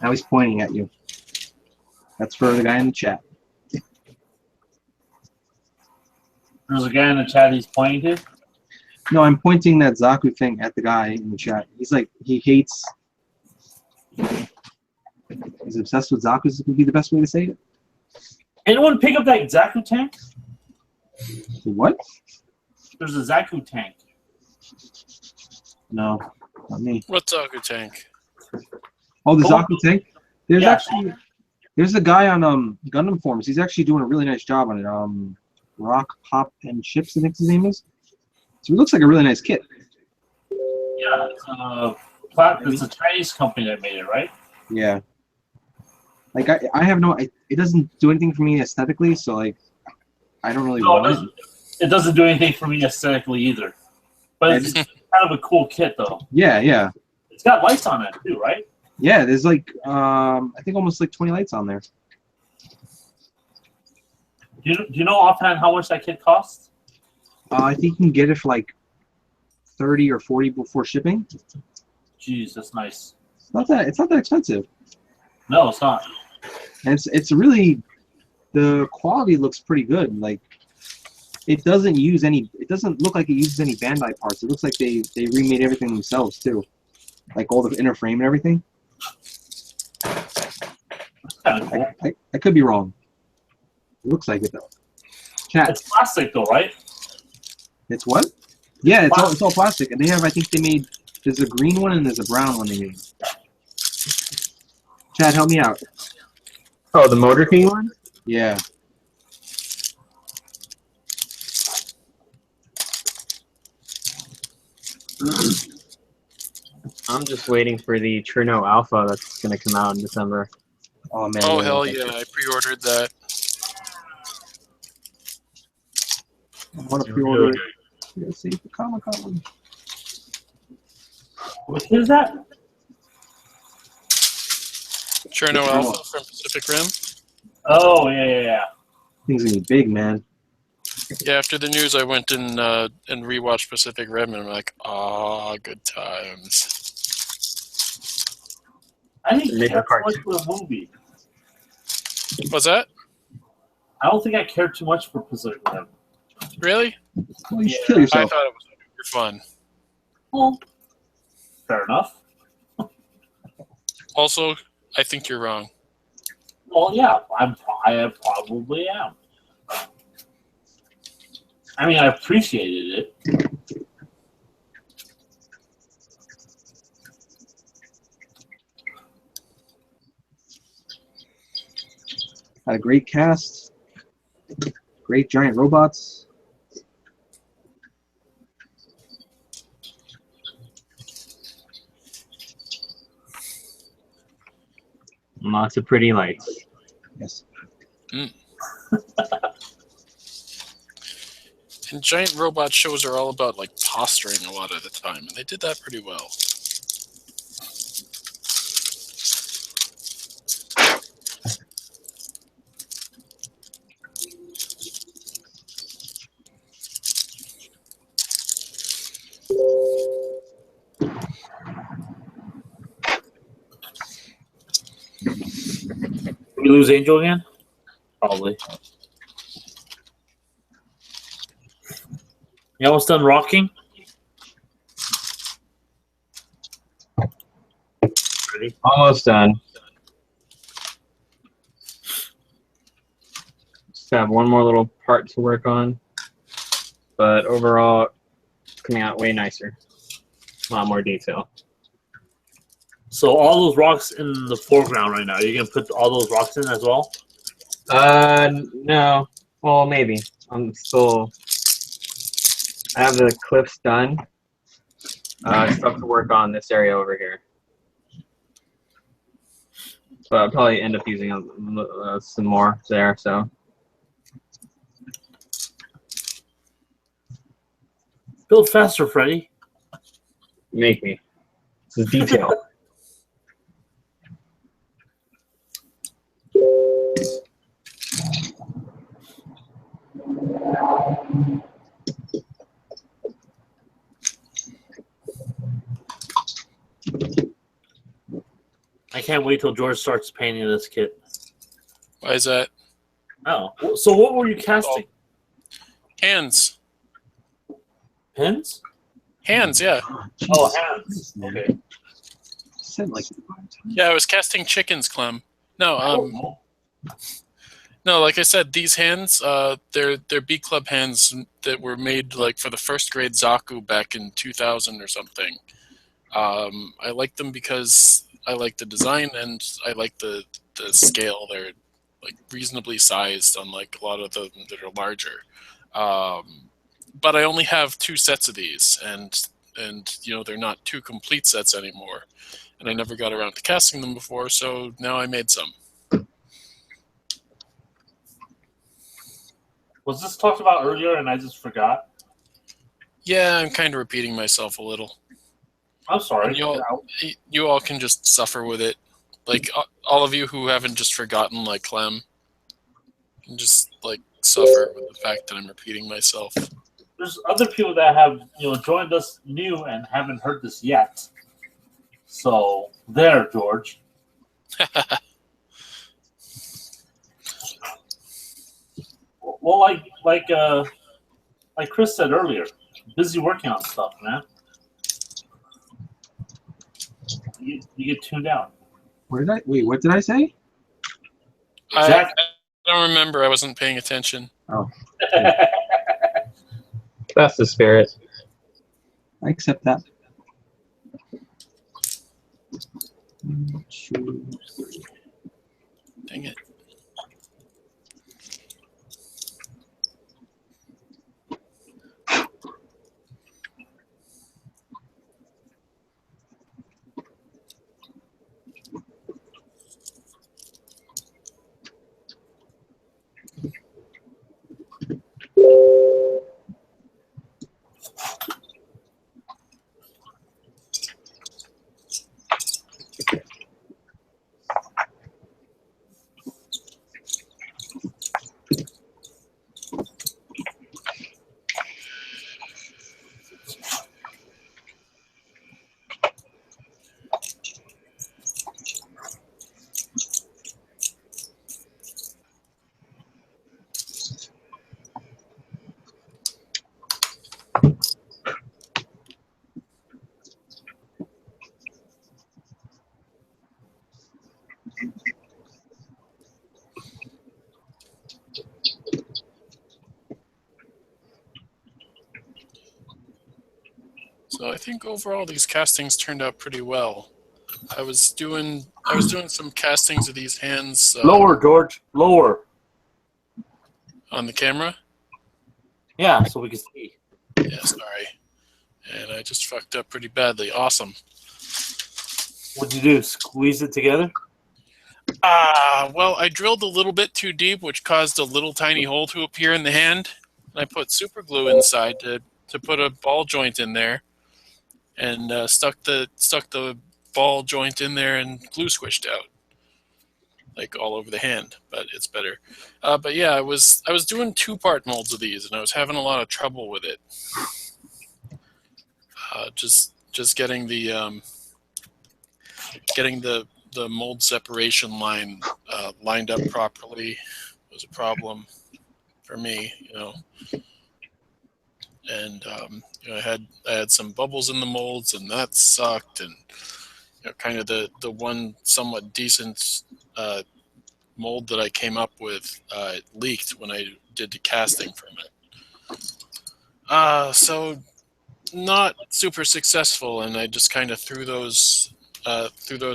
Now he's pointing at you. That's for the guy in the chat. There's a guy in the chat he's pointing to. No, I'm pointing that Zaku thing at the guy in the chat. He's like, he hates. He's obsessed with Zaku's would be the best way to say it. Anyone pick up that Zaku tank? What? There's a Zaku tank. No, not me. What's Zaku tank? Oh, the Oh. Zaku tank? There's Yeah. actually there's a guy on Gundam forums. He's actually doing a really nice job on it. Rock, Pop, and Chips, I think his name is. So it looks like a really nice kit. Yeah, it's a Chinese company that made it, right? Yeah. Like I have no, it doesn't do anything for me aesthetically, so like I don't really No, want it. it doesn't do anything for me aesthetically either. But it's kind of a cool kit, though. Yeah, yeah, It's got lights on it, too, right? yeah. There's like I think almost like 20 lights on there. Do you know offhand how much that kit costs? I think you can get it for like 30 or 40 before shipping. Jeez, that's nice. It's not that expensive. No, it's not. And it's really, the quality looks pretty good. Like it doesn't look like it uses any Bandai parts. It looks like they remade everything themselves too, like all the inner frame and everything. Kind of cool. I could be wrong. It looks like it though. Chat. It's plastic, though, right? It's what? Yeah, it's all plastic, and they have, I think they made, there's a green one and there's a brown one they made. Chad, help me out. Oh, the Motor King one? Yeah. I'm just waiting for the Trino Alpha that's going to come out in December. Oh man. Oh, hell yeah, I pre-ordered that. I want to pre-order it. Let's see for Comic-Con. What is that? Cherno Alpha from Pacific Rim. Oh yeah. Things gonna be big, man. Yeah, after the news, I went and rewatched Pacific Rim, and I'm like, good times. I didn't Make care a too much cartoon. for the movie. What's that? I don't think I cared too much for Pacific Rim. Really? Well, you should Yeah, kill I yourself. thought it was super fun. Well, fair enough. Also, I think you're wrong. Well, yeah, I probably am. I mean, I appreciated it. Had a great cast. Great giant robots. Lots of pretty lights. Yes. And giant robot shows are all about like posturing a lot of the time, and they did that pretty well. Did we lose Angel again? Probably. You almost done rocking? Ready? Almost done. Just have one more little part to work on, but overall, it's coming out way nicer. A lot more detail. So all those rocks in the foreground right now, you're gonna put all those rocks in as well? No. Well, maybe. I'm still. I have the cliffs done. I still have to work on this area over here. But I'll probably end up using some more there. So Build faster, Freddy. make me. This is detail. I can't wait till George starts painting this kit. Why is that? Oh, so what were you casting? Hands. Pins? Hands, yeah. Oh, hands. Okay. Said like Yeah, I was casting chickens, Clem. No, no, like I said, these hands, they're B Club hands that were made like for the first grade Zaku back in 2000 or something. I like them because I like the design and I like the scale. They're like reasonably sized, unlike a lot of them that are larger. But I only have 2 sets of these, and you know they're not 2 complete sets anymore. And I never got around to casting them before, so now I made some. Was this talked about earlier and I just forgot? Yeah, I'm kind of repeating myself a little. I'm sorry. You all can just suffer with it. Like, all of you who haven't just forgotten, like Clem, can just, like, suffer with the fact that I'm repeating myself. There's other people that have, joined us new and haven't heard this yet. So, there, George. Well, like Chris said earlier, busy working on stuff, man. You get tuned out. What did I say? I don't remember. I wasn't paying attention. Oh, That's the spirit. I accept that. Dang it. So I think overall these castings turned out pretty well. I was doing some castings of these hands Lower, George. Lower. on the camera. Yeah, so we can see. Yeah, sorry. And I just fucked up pretty badly. Awesome. What'd you do? Squeeze it together? Well, I drilled a little bit too deep, which caused a little tiny hole to appear in the hand. And I put super glue inside to put a ball joint in there, and stuck the ball joint in there and glue squished out, like all over the hand. But it's better. But yeah, I was doing 2-part molds of these, and I was having a lot of trouble with it. Just getting the mold separation line lined up properly was a problem for me, and I had some bubbles in the molds, and that sucked, and kind of the one somewhat decent mold that I came up with leaked when I did the casting from it. So not super successful, and I just kind of threw those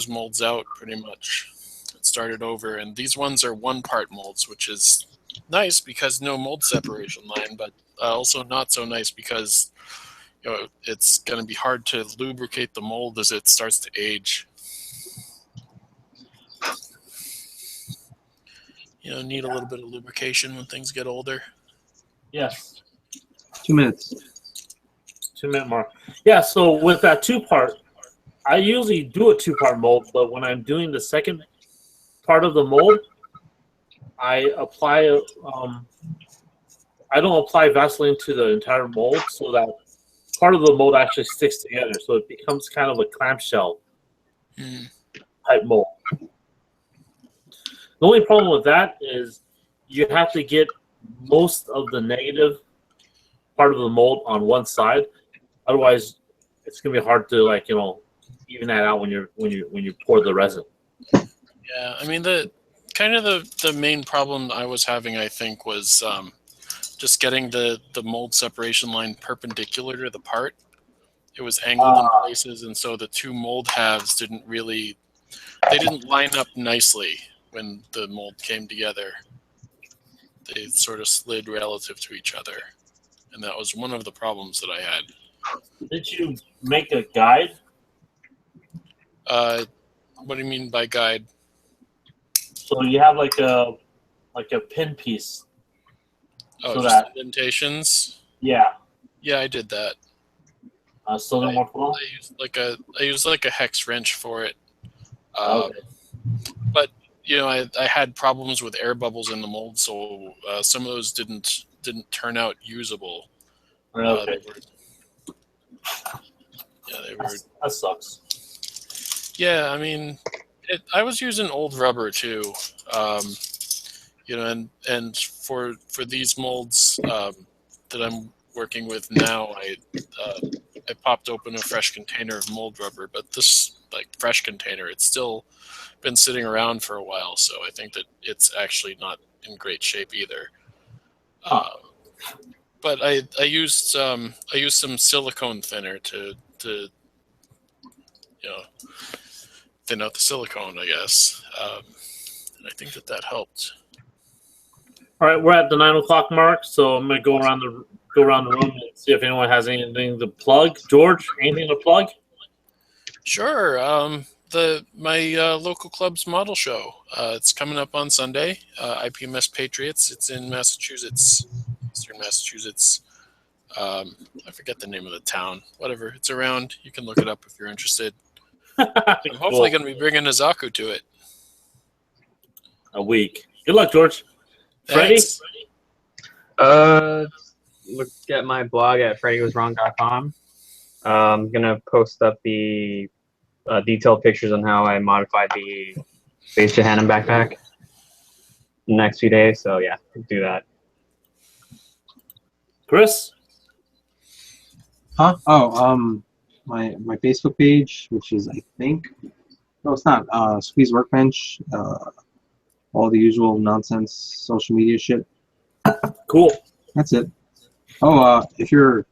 molds out pretty much. It started over, and these ones are 1-part molds, which is nice because no mold separation line, but also not so nice because it's going to be hard to lubricate the mold as it starts to age. Need a little bit of lubrication when things get older. Yes. 2 minutes. 2-minute mark. Yeah, so with that 2-part, I usually do a 2-part mold, but when I'm doing the second part of the mold, I apply I don't apply Vaseline to the entire mold, so that part of the mold actually sticks together, so it becomes kind of a clamshell type mold. The only problem with that is you have to get most of the negative part of the mold on one side. Otherwise, it's gonna be hard to even that out when you pour the resin. Yeah, I mean the main problem I was having, I think, was just getting the mold separation line perpendicular to the part. It was angled in places, and so the 2 mold halves didn't line up nicely when the mold came together. They sort of slid relative to each other, and that was one of the problems that I had. Did you make a guide? What do you mean by guide? So you have like a pin piece. Oh, so just that indentations? Yeah. Yeah, I did that. Still no more flow? I used like a hex wrench for it. Okay. But I had problems with air bubbles in the mold, so some of those didn't turn out usable. Okay. They were. That sucks. Yeah, I mean, I was using old rubber too, and for these molds that I'm working with now, I popped open a fresh container of mold rubber, but this fresh container, it's still been sitting around for a while, so I think that it's actually not in great shape either. But I used some silicone thinner to thin out the silicone, I guess, and I think that helped. All right, we're at the 9 o'clock mark, so I'm gonna go around the room and see if anyone has anything to plug. George, anything to plug? Sure. My local club's model show. It's coming up on Sunday. IPMS Patriots. It's in Massachusetts, Eastern Massachusetts. I forget the name of the town. Whatever. It's around. You can look it up if you're interested. I'm hopefully going to be bringing Azaku to it. A week. Good luck, George. Freddie? Look at my blog at freddywaswrong.com. I'm going to post up the detailed pictures on how I modified the base Johannem backpack in the next few days. So, yeah, do that. Chris? Huh? Oh, my Facebook page, which is, I think, no, it's not. Squeeze Workbench. All the usual nonsense social media shit. Cool. That's it. Oh, if you're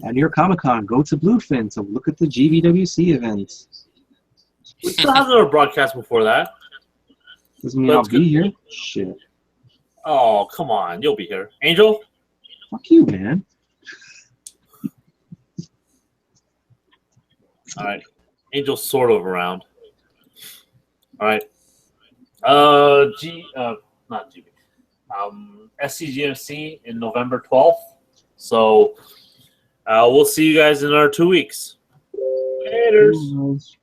At New York Comic Con, go to Bluefin to look at the GBWC events. We still have another broadcast before that. Doesn't mean I'll That's be good. here. Shit. Oh, come on. You'll be here. Angel? Fuck you, man. All right. Angel's sort of around. All right. Not GB. SCGMC in November 12th. So we'll see you guys in our 2 weeks. Laters.